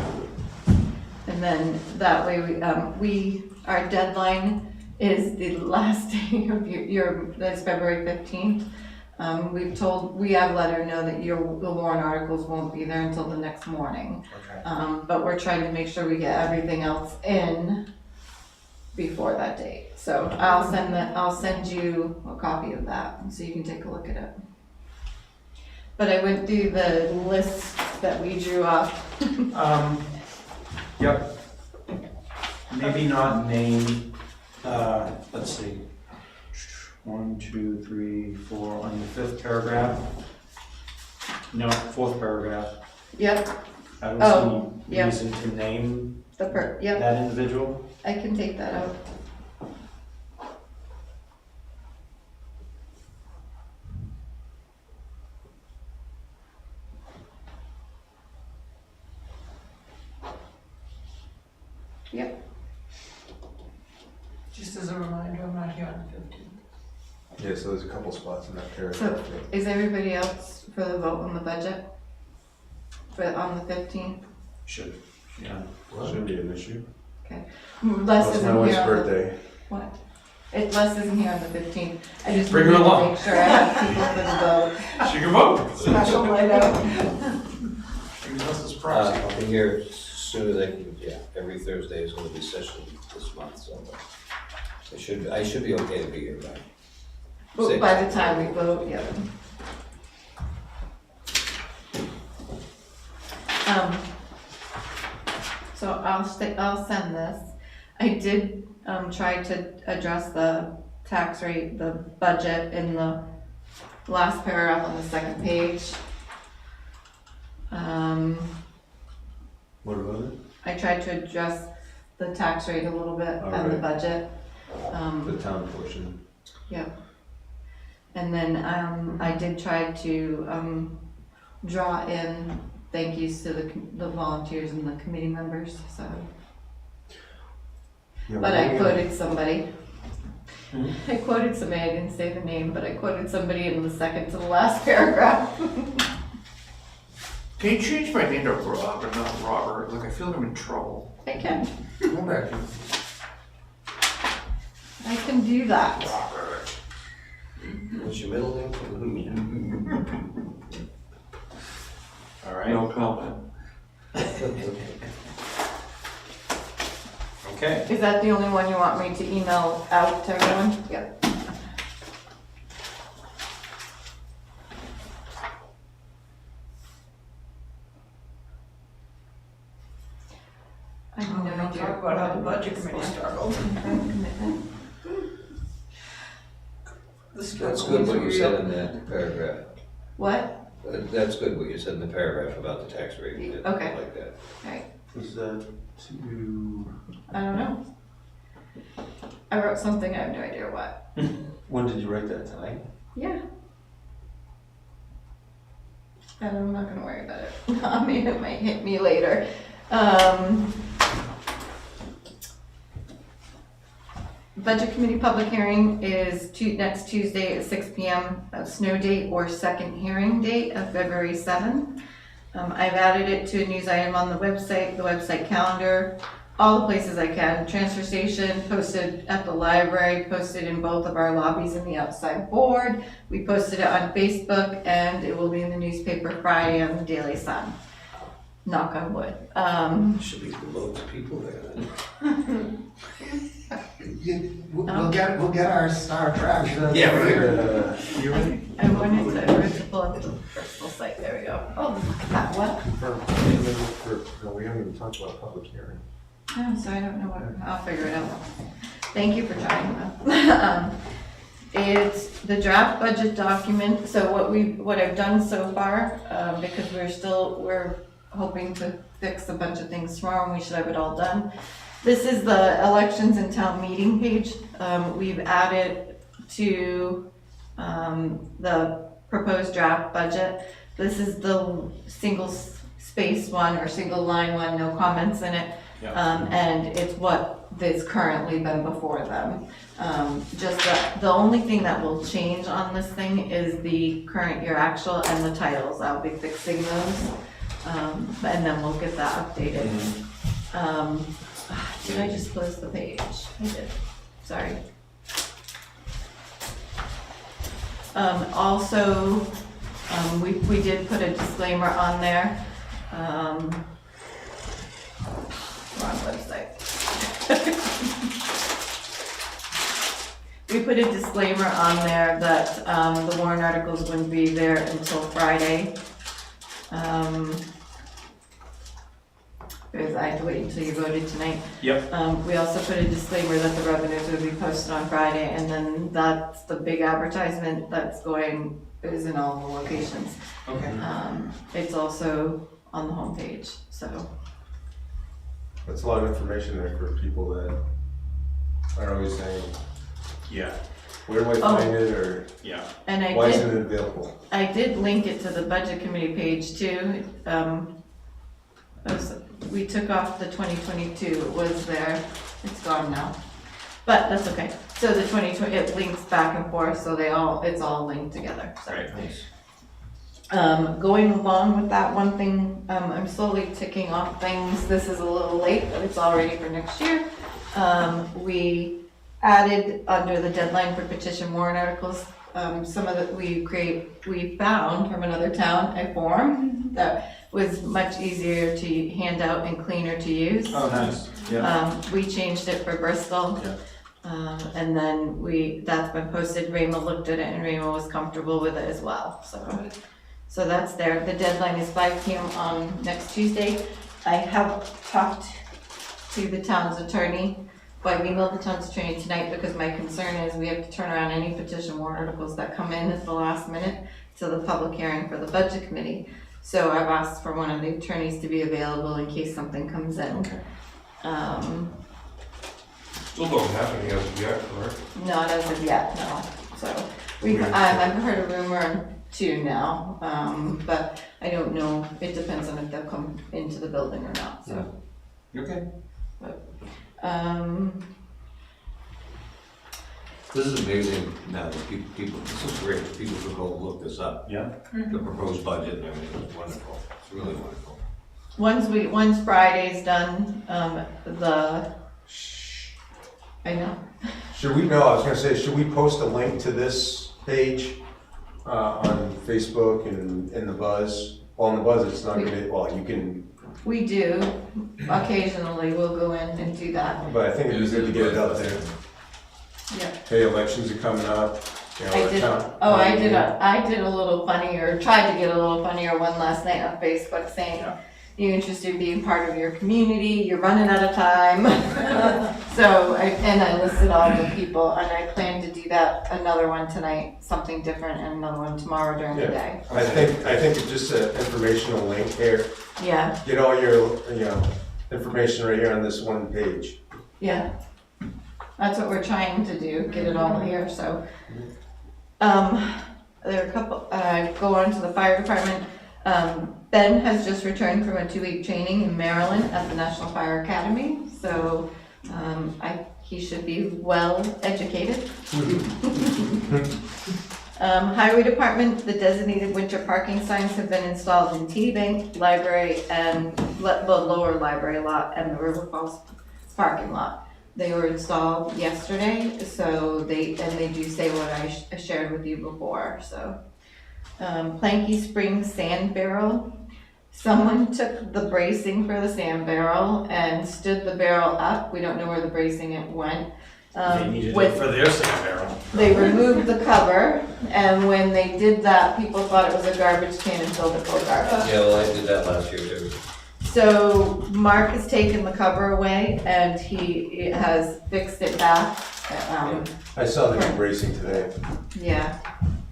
And then that way our deadline is the last day of that's February 15th. We have let her know that the warrant articles won't be there until the next morning. Okay. But we're trying to make sure we get everything else in before that date. So I'll send you a copy of that, so you can take a look at it. But I went through the list that we drew up. Yep. Maybe not name, let's see. 1, 2, 3, 4, on the 5th paragraph. No, 4th paragraph. Yep, I Oh, don't see yeah. any reason to name yep, that individual. I can take that out. Yep, Just as a reminder, I'm not here on the 15th. Yeah, so there's a couple spots in that so paragraph. is everybody else for the vote on the budget? On the 15th? Should, yeah. Shouldn't be an issue. Les It's isn't my wife's here on the, birthday. what? Les isn't here on the 15th. I just Bring her needed to along. make sure I have people for the vote. She can vote. Special night out. I'll be here as soon as I can, yeah, every Thursday is gonna be session this month, so. I should be okay to be here by. But by the time we vote, yeah. So I'll send this. I did, try to address the tax rate, the budget in the last paragraph on the second page. What about it? I tried to address the tax rate a little bit and the Alright. budget. The town portion. And then, I did try to, draw in thank yous to the volunteers and the committee members, so. Yeah, But I we're- quoted somebody. I quoted somebody, I didn't say the name, but I quoted somebody in the second to the last paragraph. Can you change my name to Rob and not Robert? Like, I feel like I'm in trouble. I can, Go back to I can do that. Robert. What's your middle name? All right, No comment. okay. Is that the only one you want me to email out to everyone? Yep. I have no We're gonna idea talk about how the what budget it committee is. struggled. Commitment. The That's struggle good was what you said real. in that paragraph. What? That's good what you said in the paragraph about the tax rate. I Okay. like that. Was that to, I don't know. I wrote something, I have no idea what. when did you write that, tonight? Yeah. And I'm not gonna worry about it. I mean, it might hit me later. Budget committee public hearing is next Tuesday at 6 PM, a snow date or second hearing date of February 7th. I've added it to a news item on the website calendar, all the places I can. Transfer station, posted at the library, posted in both of our lobbies in the outside board. We posted it on Facebook, and it will be in the newspaper Friday on the Daily Sun. Knock on wood. Should be loads of people there then. We'll get our Star Trek. Yeah, right. You ready? I wanted to pull up the Bristol site, there we go. Oh, look at that, what? No, we haven't even talked about public hearing. Oh, so I don't know what, I'll figure it out. Thank you for trying though. It's the draft budget document, so what I've done so far, because we're hoping to fix a bunch of things tomorrow and we should have it all done. This is the elections and town meeting page. We've added to, the proposed draft budget. This is the single space one or single line one, no comments in it. And it's what that's currently been before them. Just the only thing that will change on this thing is the current year actual and the titles. I'll be fixing those. And then we'll get that updated. Did I just close the page? I did, sorry. Also, we did put a disclaimer on there. Wrong website. We put a disclaimer on there that, the warrant articles wouldn't be there until Friday. Because I had to wait until you voted tonight. Yep. We also put a disclaimer that the revenues would be posted on Friday, and then that's the big advertisement that's is in all the locations. Okay. It's also on the homepage, so. That's a lot of information there for people that are always saying, Yeah, where do I find it, or yeah. And why isn't it available? I did link it to the budget committee page too. We took off the 2022, it was there, it's gone now. But that's okay. So the 2020, it links back and forth, so it's all linked together, so. Right. Nice. Going along with that, one thing, I'm slowly ticking off things. This is a little late, but it's all ready for next year. We added under the deadline for petition warrant articles, some of the, we found from another town a form that was much easier to hand out and cleaner to use. Oh, nice. Yeah. We changed it for Bristol. Yeah. And then that's been posted, Rayma looked at it and Rayma was comfortable with it as well, so that's there. The deadline is 5 PM on next Tuesday. I have talked to the town's attorney, well, I emailed the town's attorney tonight because my concern is we have to turn around any petition warrant articles that come in at the last minute to the public hearing for the budget committee. So I've asked for one of the attorneys to be available in case something comes in. Okay. Still don't have any as of yet, correct? Not as of yet, no. So I've heard a rumor or two now, but I don't know. It depends on if they'll come into the building or not, so. Okay. Um, This is amazing now that people, this is great, people could go look this up, Yeah. the proposed budget and everything, it's wonderful, it's really wonderful. once Friday's done, I know. Should we, no, I was gonna say, should we post a link to this page on Facebook and in the Buzz? Well, in the Buzz, it's not gonna, well, you can, We do, occasionally we'll go in and do that. but I think it'd be good to get it out there. Yeah. Hey, elections are coming up, you know, I the did, town. I did a little funnier, tried to get a little funnier one last night on Facebook saying, you interested in being part of your community, you're running out of time. So, I listed all the people, and I plan to do that, another one tonight, something different, and another one tomorrow during the day. I think it's just an informational link here. Yeah, Get all your, information right here on this one page. yeah. That's what we're trying to do, get it all here, so. There are a couple, go on to the fire department. Ben has just returned from a 2-week training in Maryland at the National Fire Academy, so, he should be well educated. Highway department, the designated winter parking signs have been installed in TD Bank, library, and the lower library lot and the River Falls parking lot. They were installed yesterday, so they do say what I shared with you before, so. Planky Springs sand barrel. Someone took the bracing for the sand barrel and stood the barrel up. We don't know where the bracing it went. They needed it With- for their sand barrel. They removed the cover, and when they did that, people thought it was a garbage can and filled it full of garbage. Yeah, well, I did that last year too. So Mark has taken the cover away and he has fixed it back. I saw the new bracing today. Yeah.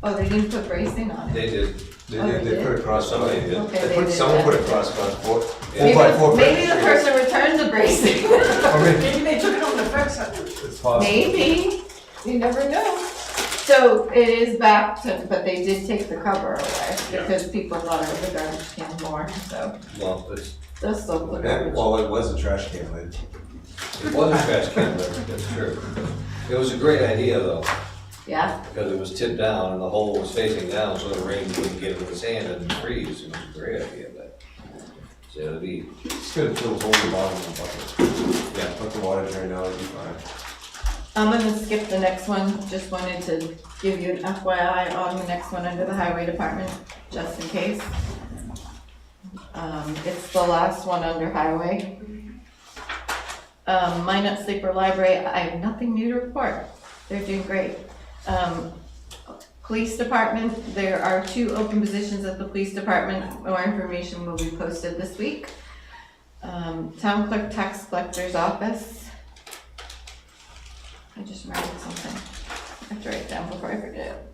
Oh, they didn't put bracing on it? They did, They put a cross. somebody did. Okay, they did Someone that. put a crossbar, four Maybe, by four. maybe the person returned the bracing. Maybe they took it home to fix it. It's possible. Maybe, you never know. So it is back to, but they did take the cover away because people thought it was a garbage can more, so. Well, it's, They'll still put Yeah, garbage. well, it was a trash can lid. it was a trash can, but that's true. It was a great idea though, Yeah, because it was tipped down and the hole was facing down, so the rain wouldn't get into the sand and freeze. It was a great idea, but, so it'll be, It's good to fill the hole in the bottom of the bucket. yeah. Let the water drain out, it'll be fine. I'm gonna skip the next one, just wanted to give you an FYI on the next one under the highway department, just in case. It's the last one under highway. Minot Sleeper Library, I have nothing new to report, they're doing great. Police department, there are 2 open positions at the police department, more information will be posted this week. Town clerk tax collector's office. I just remembered something. I have to write it down before I forget.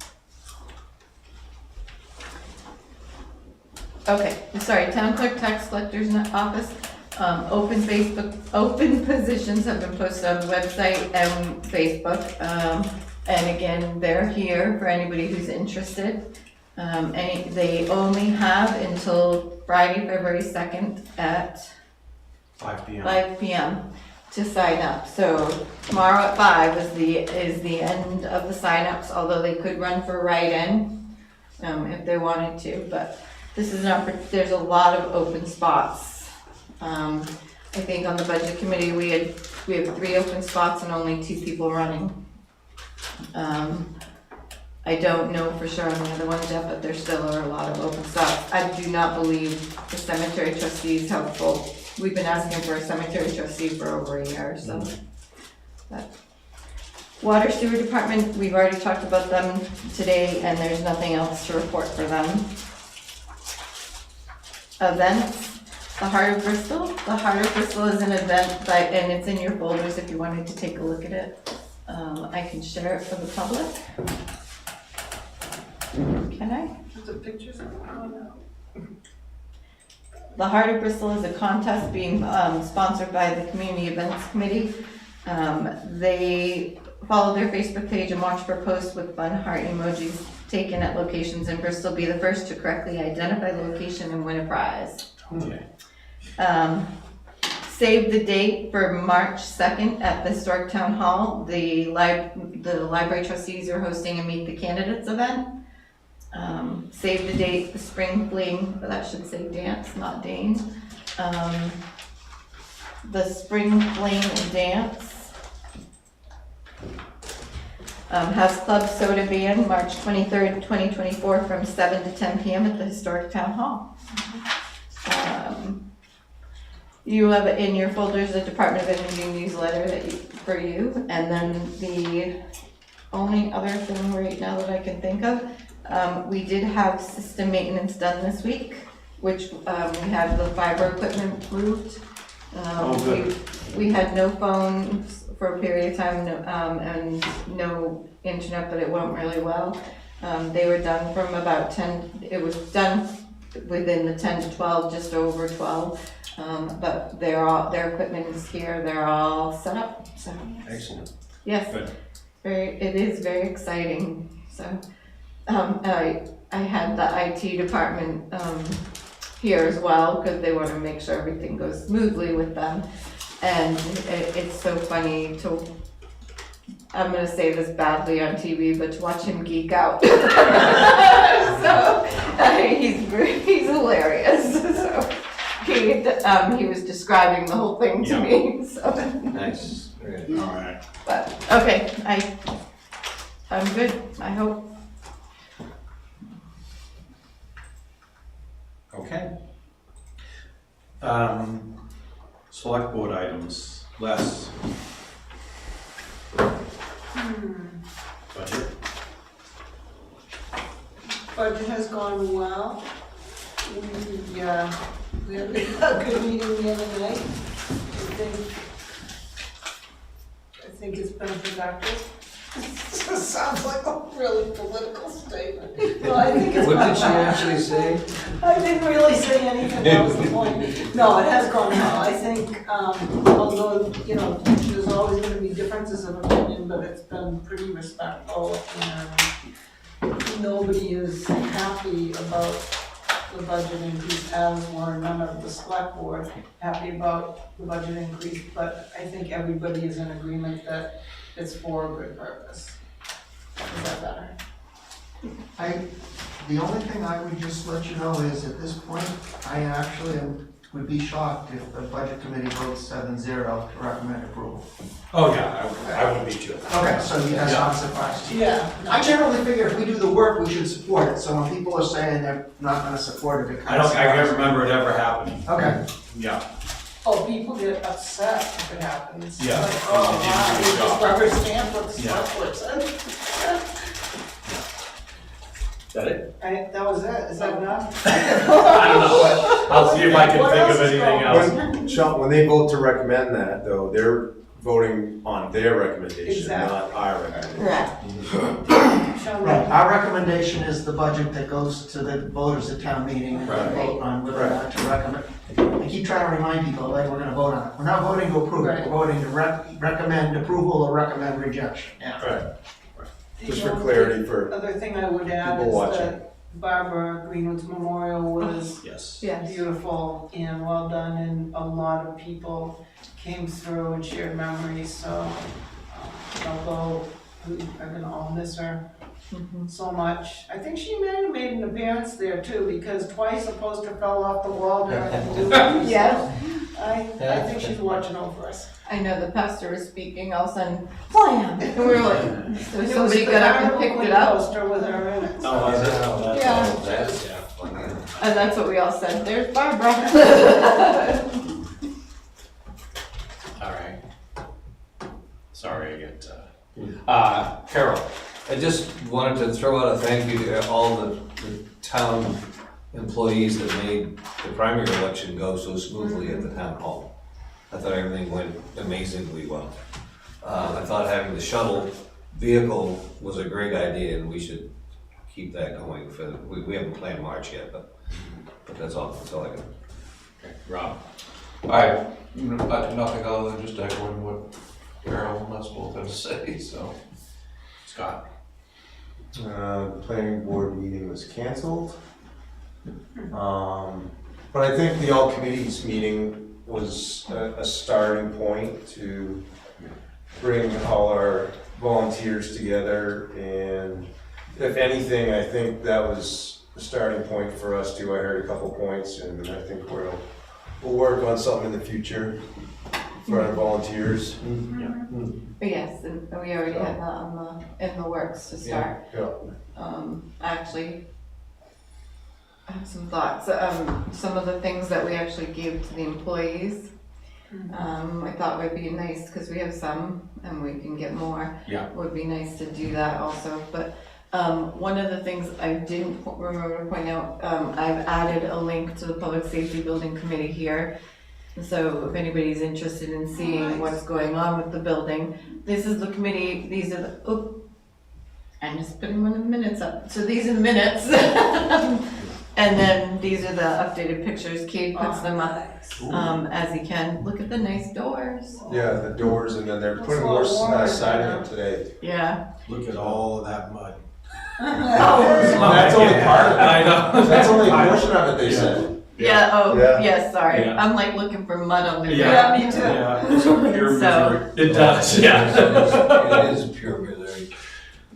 Okay, sorry, town clerk tax collector's office, open positions have been posted on the website and Facebook. And again, they're here for anybody who's interested. They only have until Friday, February 2nd at 5 p.m. 5 p.m. to sign up. So tomorrow at 5 is the end of the signups, although they could run for write-in if they wanted to, but this is there's a lot of open spots. I think on the budget committee, we have 3 open spots and only 2 people running. I don't know for sure on the other ones yet, but there still are a lot of open spots. I do not believe the cemetery trustees have full. We've been asking for a cemetery trustee for over a year, so. But water sewer department, we've already talked about them today, and there's nothing else to report for them. Events, the Heart of Bristol. The Heart of Bristol is an event, and it's in your folders if you wanted to take a look at it. I can share it for the public. Can I? The pictures are on now. The Heart of Bristol is a contest being sponsored by the Community Events Committee. They follow their Facebook page and watch for posts with fun heart emojis taken at locations in Bristol. Be the first to correctly identify the location and win a prize. Okay. Save the date for March 2nd at the Historic Town Hall. The library trustees are hosting a Meet the Candidates event. Save the date, the Spring Fling, that should say dance, not Dane. The Spring Fling Dance. House Club Soda Band, March 23rd, 2024, from 7 to 10 p.m. at the Historic Town Hall. You have in your folders a Department of Energy newsletter for you, and then the only other thing right now that I can think of, we did have system maintenance done this week, which we had the fiber equipment moved. Good. We had no phones for a period of time, and no internet, but it went really well. They were done from about 10, it was done within the 10 to 12, just over 12. But their equipment is here, they're all set up, so. Excellent. Yes, Good. it is very exciting, so. I had the IT department, here as well, because they want to make sure everything goes smoothly with them. And it's so funny to, I'm gonna say this badly on TV, but to watch him geek out. So, he's hilarious, so. He was describing the whole thing to me, so. Nice. Very good. All right. But, okay, I'm good, I hope. Okay. Select board items, Les. Budget. Budget has gone well. We had a good meeting the other night. I think it's been productive. Sounds like a really political statement. No, I think it's What gone did she well. actually say? I didn't really say anything, that was the point. No, it has gone well. I think, although, there's always gonna be differences of opinion, but it's been pretty respectful, and nobody is happy about the budget increase, as were none of the select board happy about the budget increase, but I think everybody is in agreement that it's for a good purpose. Is that better? The only thing I would just let you know is, at this point, I actually would be shocked if the budget committee votes 7-0 to recommend approval. Oh, yeah, I would be too. Okay, so you guys aren't surprised. Yeah. I generally figure if we do the work, we should support it, so when people are saying they're not gonna support it, it I kind of can't remember it ever happening. Okay, Yeah. Oh, people get upset if it happens. Yeah. Like, oh, They wow, didn't do you the just job. rubber stamp what the Yeah. select board said. Is that it? That was it, is that enough? I don't know. I'll see if I can What think else of is anything going else. Sean, when they vote to recommend that, though, they're voting on their recommendation, Exactly. not our recommendation. Correct. Sean, right, our recommendation is the budget that goes to the voters at town meeting, and Right. they vote on whether or not to recommend. I keep trying to remind people, like, we're gonna vote on it, we're not voting to approve it, Right. we're voting to recommend approval or recommend rejection, yeah. Right. Just for clarity for Other thing I would add people is watching. that Barbara Greenwood's memorial was Yes. Yes. beautiful and well done, and a lot of people came through and shared memories, so although we are gonna all miss her so much. I think she may have made an appearance there too, because twice a poster fell off the wall during the movie. Yes. I think she's watching over us. I know the pastor was speaking, all of a sudden, wham! And we were like, so And it was somebody the got up and Carnival picked Queen it up, poster with her in it. Oh, is it? Oh, that's Yeah. all. That's, yeah, funny. and that's what we all said, there's Barbara. All right. Sorry, I get, Carol. I just wanted to throw out a thank you to all the town employees that made the primary election go so smoothly at the town hall. I thought everything went amazingly well. I thought having the shuttle vehicle was a great idea, and we should keep that going for, we haven't planned March yet, but that's all I got. Okay, Rob. I have nothing other than just echoing what Carol, that's both I have to say, so. Scott? The planning board meeting was canceled. But I think the all committees meeting was a starting point to bring all our volunteers together. And if anything, I think that was a starting point for us too. I heard a couple points, and I think we'll work on something in the future for our volunteers. But yes, and we already had that on in the works to start. Yeah. Actually, I have some thoughts. Some of the things that we actually gave to the employees, I thought would be nice, because we have some and we can get more. Yeah. Would be nice to do that also, but one of the things I didn't remember to point out, I've added a link to the Public Safety Building Committee here. So if anybody's interested in seeing what's going on with the building, this is the committee, these are the, I'm just putting one of the minutes up. So these are the minutes. And then these are the updated pictures. Cade puts them up as he can. Look at the nice doors. Yeah, the doors, and then they're putting more siding up today. Yeah. Look at all of that mud. That's only part of it. I know. That's only a portion of it, they said. Yeah, oh, Yeah. yes, sorry. Yeah. I'm like looking for mud on the ground. Yeah, me too. Yeah, it's a pure So- misery. It does, yeah. It is pure misery.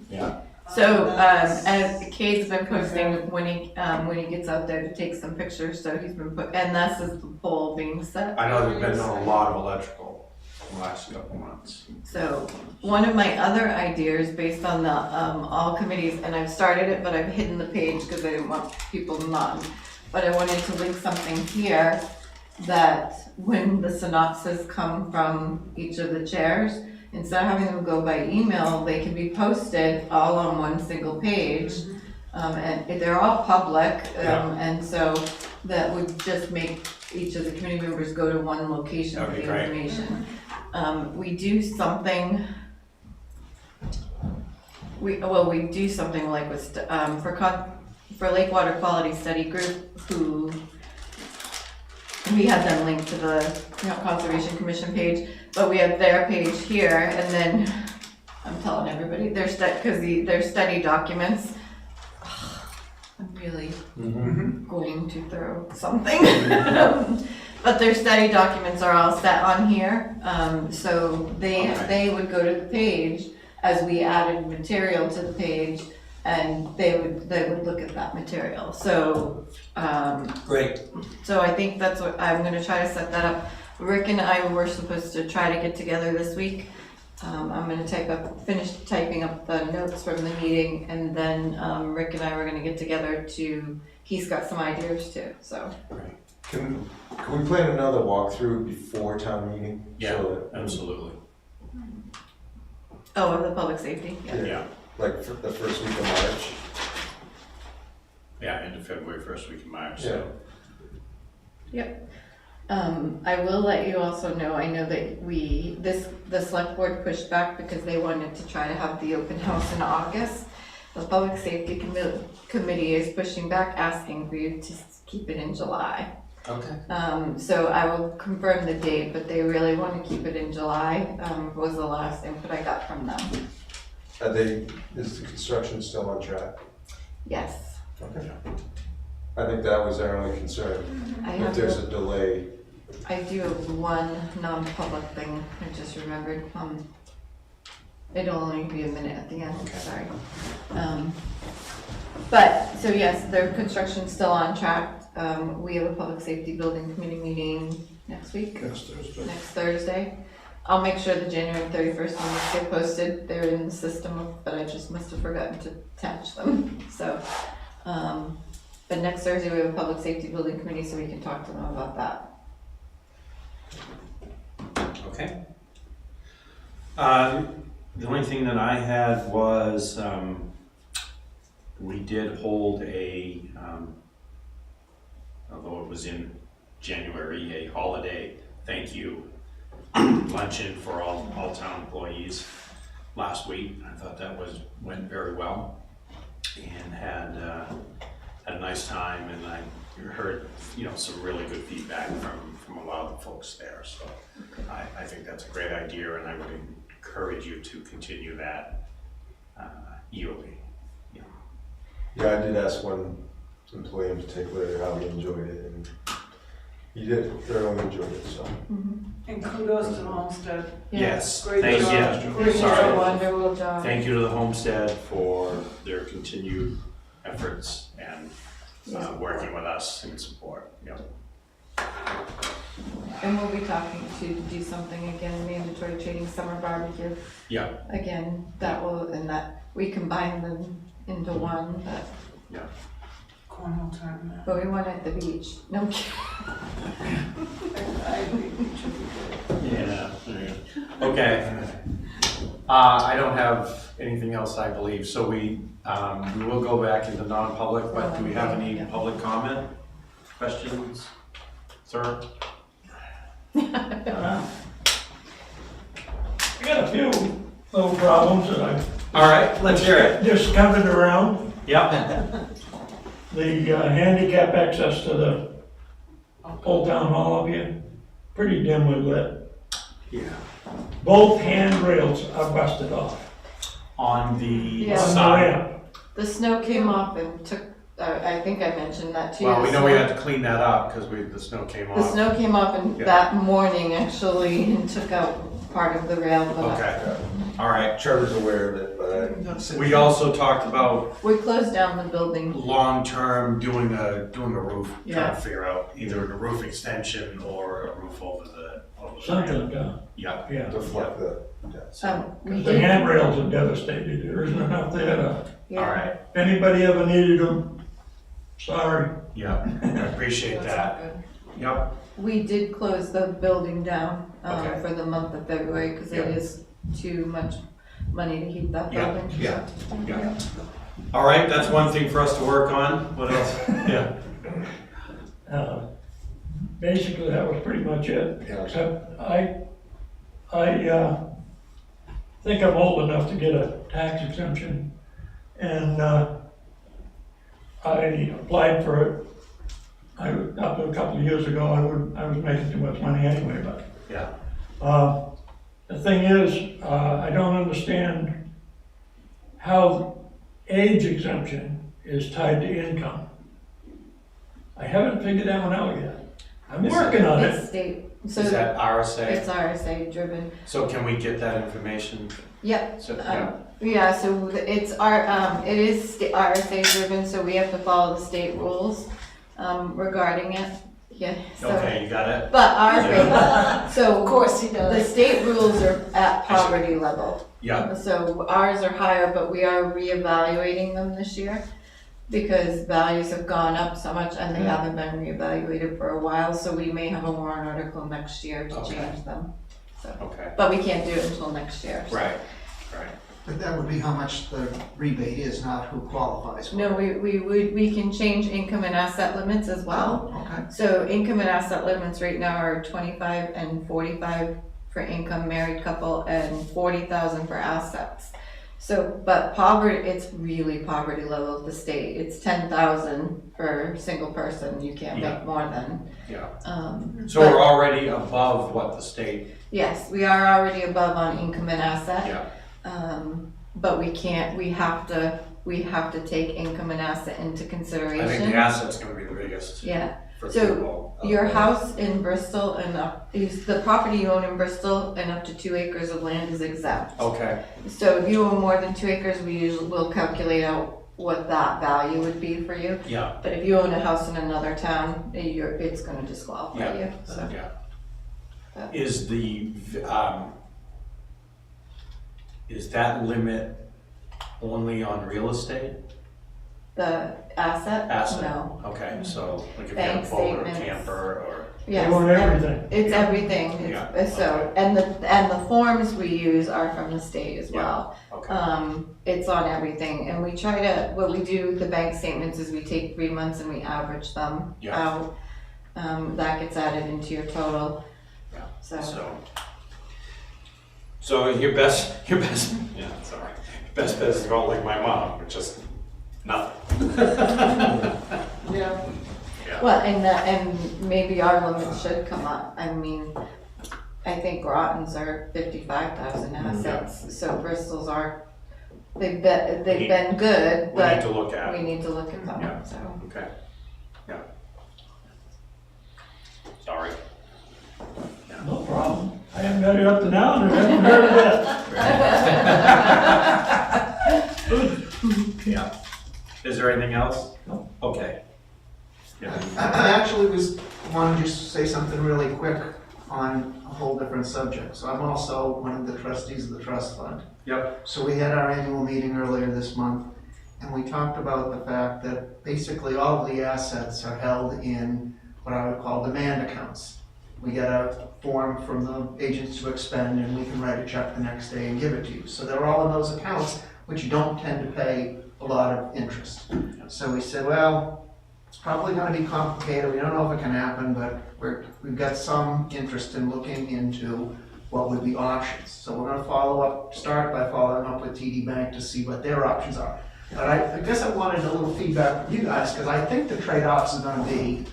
Yeah. So, as Cade's been posting when he gets out there to take some pictures, so he's been and this is the pole being set. I know there's been a lot of electrical in the last couple months. So, one of my other ideas based on the, all committees, and I've started it, but I've hidden the page because I didn't want people to not. But I wanted to link something here that when the synopsis come from each of the chairs, instead of having them go by email, they can be posted all on one single page. And they're all public, and so that would just make each of the committee members go to one location for That'd be the great. information. We do something, we do something like with, for Lake Water Quality Study Group, who, we had them linked to the Conservation Commission page, but we have their page here, and then, I'm telling everybody, their study documents, I'm really going to throw something. But their study documents are all set on here, so they would go to the page as we added material to the page, and they would look at that material. So, Great. so I think that's what, I'm gonna try to set that up. Rick and I were supposed to try to get together this week. I'm gonna finish typing up the notes from the meeting, and then, Rick and I were gonna get together he's got some ideas too, so. Can we plan another walkthrough before town meeting? Yeah, So that- absolutely. Oh, of the public safety, yeah. Yeah, Like for the first week of March? yeah, end of February, first week of March, so. I will let you also know, I know that the select board pushed back because they wanted to try to have the open house in August. The public safety committee is pushing back, asking for you to keep it in July. Okay. So I will confirm the date, but they really want to keep it in July, was the last input I got from them. Is the construction still on track? Yes. Okay. I think that was our only concern, I if have there's a delay. I do have one non-public thing I just remembered. It'll only be a minute at the end, sorry. But, so yes, their construction's still on track. We have a public safety building committee meeting next week, Next Thursday. next Thursday. I'll make sure the January 31st ones get posted. They're in the system, but I just must have forgotten to attach them. So, but next Thursday we have a public safety building committee, so we can talk to them about that. Okay. The only thing that I had was, we did hold although it was in January, a holiday thank you luncheon for all town employees last week. I thought that went very well, and had a nice time, and I heard, some really good feedback from a lot of the folks there, so I think that's a great idea, and I would encourage you to continue that yearly. Yeah, I did ask one employee in particular how he enjoyed it, and he did, thoroughly enjoyed it, so. And kudos to Homestead. Yes, Great thank job. you. They did a Sorry. wonderful job. Thank you to the Homestead for their continued efforts and working with us in support. And we'll be talking to do something again, mandatory training summer barbecue. Yeah, Again, that will, and that, we combine them into one, but, Cornhole tournament. but we want it at the beach. No, I'm kidding. I agree, it should be good. yeah. Okay. I don't have anything else, I believe, so we will go back into non-public, but do we have any Yeah. public comment? Questions, sir? I got a few little problems that I've All right, let's hear it. just covered around. Yep. The handicap access to the Old Town Hall up here, pretty dimly lit. Yeah. Both handrails are busted off. On the Yeah. On the side. ramp. The snow came off and took, I think I mentioned that too. Well, we The know we snow- had to clean that up because the snow came The off. snow came up and Yeah. that morning actually and took out part of the rail, but Okay, all right. Trevor's aware of it, but We also talked about we closed down the building. long-term doing a roof, trying Yeah. to figure out either a roof extension or a roof over the. Something, Yeah. yeah. deflect the, We The did, handrails are devastated, there isn't enough there to, All yeah, right, if anybody ever needed them, sorry. yeah, I appreciate That's that. all good. Yep, we did close the building down, Okay. for the month of February, cause it Yeah. is too much money to heat that Yeah, building. yeah. yeah. All right, that's one thing for us to work on. What else? Yeah. Basically, that was pretty much it, Yeah. except I think I'm old enough to get a tax exemption, and, I applied for it. Up to a couple of years ago, I was making too much money anyway, but, Yeah. the thing is, I don't understand how age exemption is tied to income. I haven't figured that one out yet. I'm Is working on It's it. state, so Is that RSA? it's RSA driven. So can we get that information? Yep, So, yeah. yeah, so it's it is RSA driven, so we have to follow the state rules, regarding it, yeah, so. Okay, you got it? But our rate, so. Of course he The does. state rules are at poverty level. Yeah, So ours are higher, but we are reevaluating them this year because values have gone up so much and they haven't been reevaluated for a while, so we may have a warrant article next year to Okay. change them. okay, But we can't do it until next year. so. right, right. But that would be how much the rebate is, not who qualifies for it. No, we can change income and asset limits as well. Oh, okay. So income and asset limits right now are 25 and 45 for income married couple and 40,000 for assets. So, but poverty, it's really poverty level at the state. It's 10,000 for single person. You can't Yeah. make more than. Yeah. But So we're already above what the state, yes, we are already above on income and asset. yeah, But we can't, we have to take income and asset into I consideration. think the asset's gonna be the biggest Yeah. for So, people. Your house in Bristol and the property you own in Bristol and up to 2 acres of land is exempt. Okay, So if you own more than 2 acres, we usually will calculate out what that value would be for you. yeah, But if you own a house in another town, it's gonna disqualify Yeah. you, so. yeah. Yeah. Is that limit only on real estate? The asset? Asset. No. Okay, so like if you Bank have a boat or statements. camper or, Yes. They want everything. It's everything, Yeah, so, okay. and the forms we use are from the state as Yeah. well. okay, It's on everything, and we try to, what we do, the bank statements is we take 3 months and we average them Yeah. out. That gets added into your total. Yeah. So, so your best, yeah, sorry, your best bet is to go like my mom, which is nothing. Yeah. Yeah, Well, and maybe our limit should come up. I mean, I think Groton's are 55,000 assets, so Bristol's are, they've been good, We need but to look at we it. need to look at Yeah. them, so. Okay. Yeah. Sorry. No problem. I haven't got it up to now, and I haven't heard of that. Yeah. Is there anything else? No. Okay. Yeah. I actually wanted to just say something really quick on a whole different subject. So I'm also one of the trustees of the trust fund. Yep. So we had our annual meeting earlier this month, and we talked about the fact that basically all of the assets are held in what I would call demand accounts. We get a form from the agents to expend, and we can write a check the next day and give it to you. So they're all in those accounts, which you don't tend to pay a lot of interest. So we said, well, it's probably gonna be complicated, we don't know if it can happen, but we've got some interest in looking into what would be options. So we're gonna start by following up with TD Bank to see what their options are. But I guess I wanted a little feedback from you guys, because I think the trade-offs are gonna be,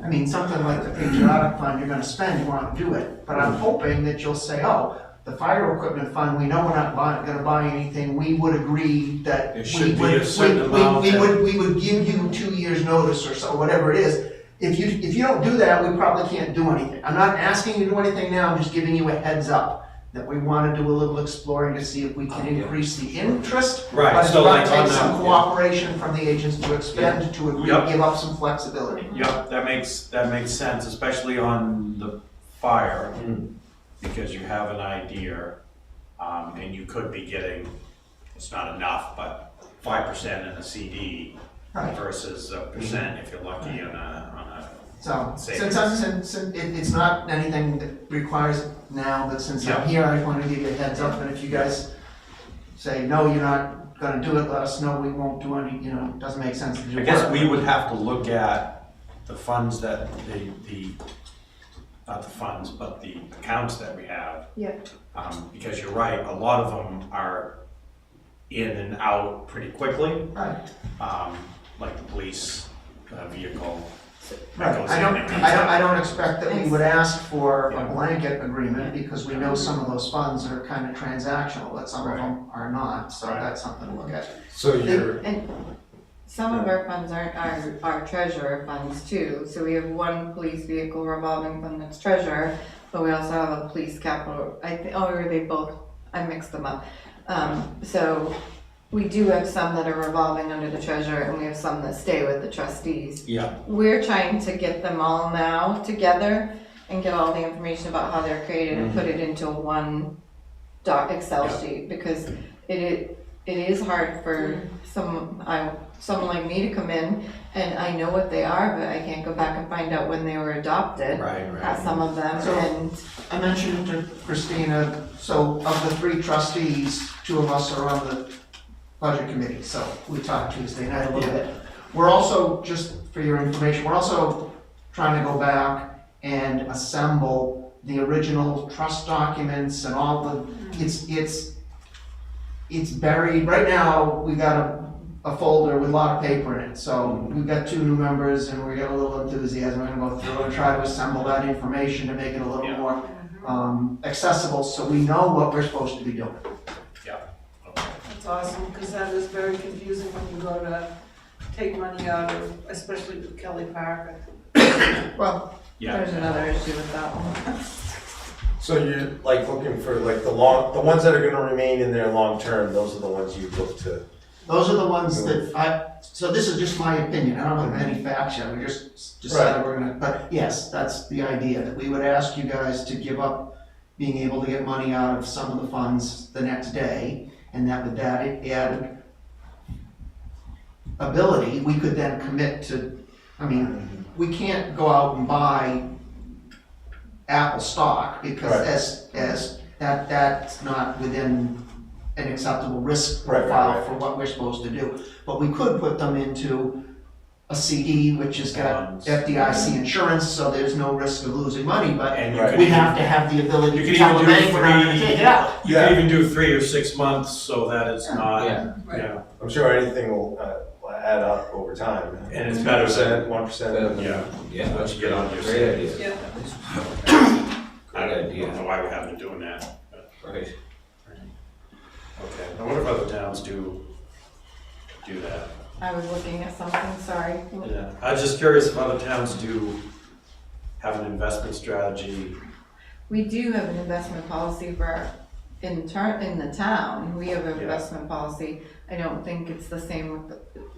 I mean, something like the patriotic fund, you're gonna spend, you wanna do it, but I'm hoping that you'll say, oh, the fire equipment fund, we know we're not gonna buy anything, we would agree that It we should be would, a certain amount we would give you 2 years' notice or so, whatever it is. If you don't do that, we probably can't do anything. I'm not asking you to do anything now, I'm just giving you a heads up that we wanna do a little exploring to see if we can increase the interest. Right, But it's so gonna like on take some the- cooperation from the agents to expend, to agree, Yep. give up some flexibility. Yep, that makes sense, especially on the fire, because you have an idea, and you could be getting, it's not enough, but 5% in a CD Right. versus a percent if you're lucky on a, So, Savings. since it's not anything that requires it now, but since Yeah. I'm here, I just wanna give you a heads up, and if you guys say, no, you're not gonna do it, let us know, we won't do any, it doesn't make sense to do I work. guess we would have to look at the funds that, not the funds, but the accounts that we have. Yeah. Because you're right, a lot of them are in and out pretty quickly, Right, like the police vehicle. right, goes I in don't, and comes I out. don't expect that we would ask for a Yeah. blanket agreement, because we know some of those funds are kind of transactional, but some of them are not, so Right. that's something to look at. So you're, And some of our funds aren't our treasurer funds too, so we have one police vehicle revolving fund that's treasurer, but we also have a police capital, or are they both, I mixed them up. So we do have some that are revolving under the treasurer, and we have some that stay with the trustees. Yeah. We're trying to get them all now together and get all the information about how they're created and put it into one Excel Yeah. sheet, because it is hard for someone like me to come in and I know what they are, but I can't go back and find out when they were adopted Right, at some of them, So- and I mentioned to Christina, so of the 3 trustees, 2 of us are on the budget committee, so we talked Tuesday night a little bit. We're also, just for your information, we're also trying to go back and assemble the original trust documents and all the, it's buried, right now, we got a folder with a lot of paper in it, so we've got 2 new members and we got a little enthusiasm, we're gonna go through and try to assemble that information to make it a little Yeah. more accessible, so we know what we're supposed to be doing. That's awesome, because that is very confusing when you go to take money out of, especially with Kelly Parker. well, Yeah. there's another issue with that one. so you're like looking for like the ones that are gonna remain in there long term, those are the ones you look to. Those are the ones that so this is just my opinion, I don't have any facts yet, we just decided we're gonna, but yes, that's the idea, that we would ask you guys to give up being able to get money out of some of the funds the next day, and that with that added ability, we could then commit to, I mean, we can't go out and buy Apple stock, because as that's not within an acceptable risk Right, right, profile right. for what we're supposed to do. But we could put them into a CD, which has got Bonds. FDIC insurance, so there's no risk of losing money, but And you Right. could we even, have to have the ability you to could tell even the do bank we're not gonna take it out. you could even do 3 or 6 months so that it's not, Yeah. yeah. I'm sure anything will add up over time. And it's better than, 1%. yeah, Yeah, once you get on your great idea. Yeah. I Good idea. don't know why we haven't been doing that. but- Right. Okay, I wonder if other towns do that. I was looking at something, sorry. Yeah, I was just curious if other towns do have an investment strategy. We do have an investment policy for, in the town, we have an Yeah. investment policy. I don't think it's the same with,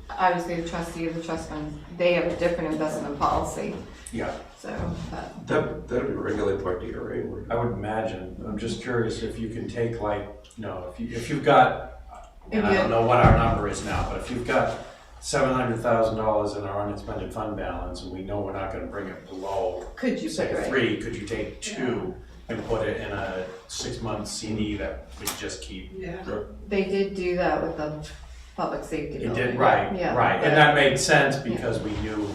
obviously the trustee of the trust fund, they have a different investment policy, Yeah. so, but. That'd be regulated by DRA, wouldn't I would imagine, I'm just curious if you can take like, if you've got, and I don't know what our number is now, but if you've got $700,000 in our unexpended fund balance, and we know we're not gonna bring it below, Could you say, put it? 3, could you take 2 and put it in a 6-month CD that we just keep? Yeah. They did do that with the public safety It building. did, right, Yeah, right, but- and that made sense because we knew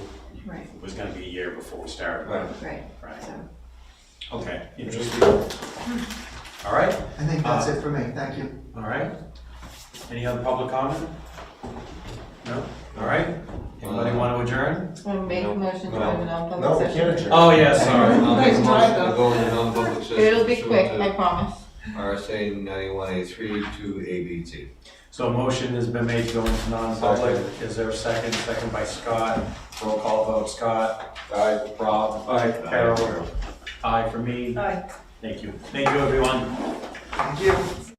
Right, it was gonna be a year before we started. Right. right, Right, so. okay, interesting. All right, I think that's it for me, thank you. all right. Any other public comment? No? All right, anybody want to adjourn? We'll make a motion to No. have a non-public No, we session. can't adjourn. Oh, yeah, sorry. I'll make a Nice try, motion to though. go into non-public session. It'll be quick, pursuant I to promise. RSA 91A3 to ABC. So a motion has been made to go into non-public. Is there a second? Second by Scott. Roll call vote, Scott. Aye. Rob. Aye. Carol. Aye for me. Aye. Thank you. Thank you, everyone. Thank you.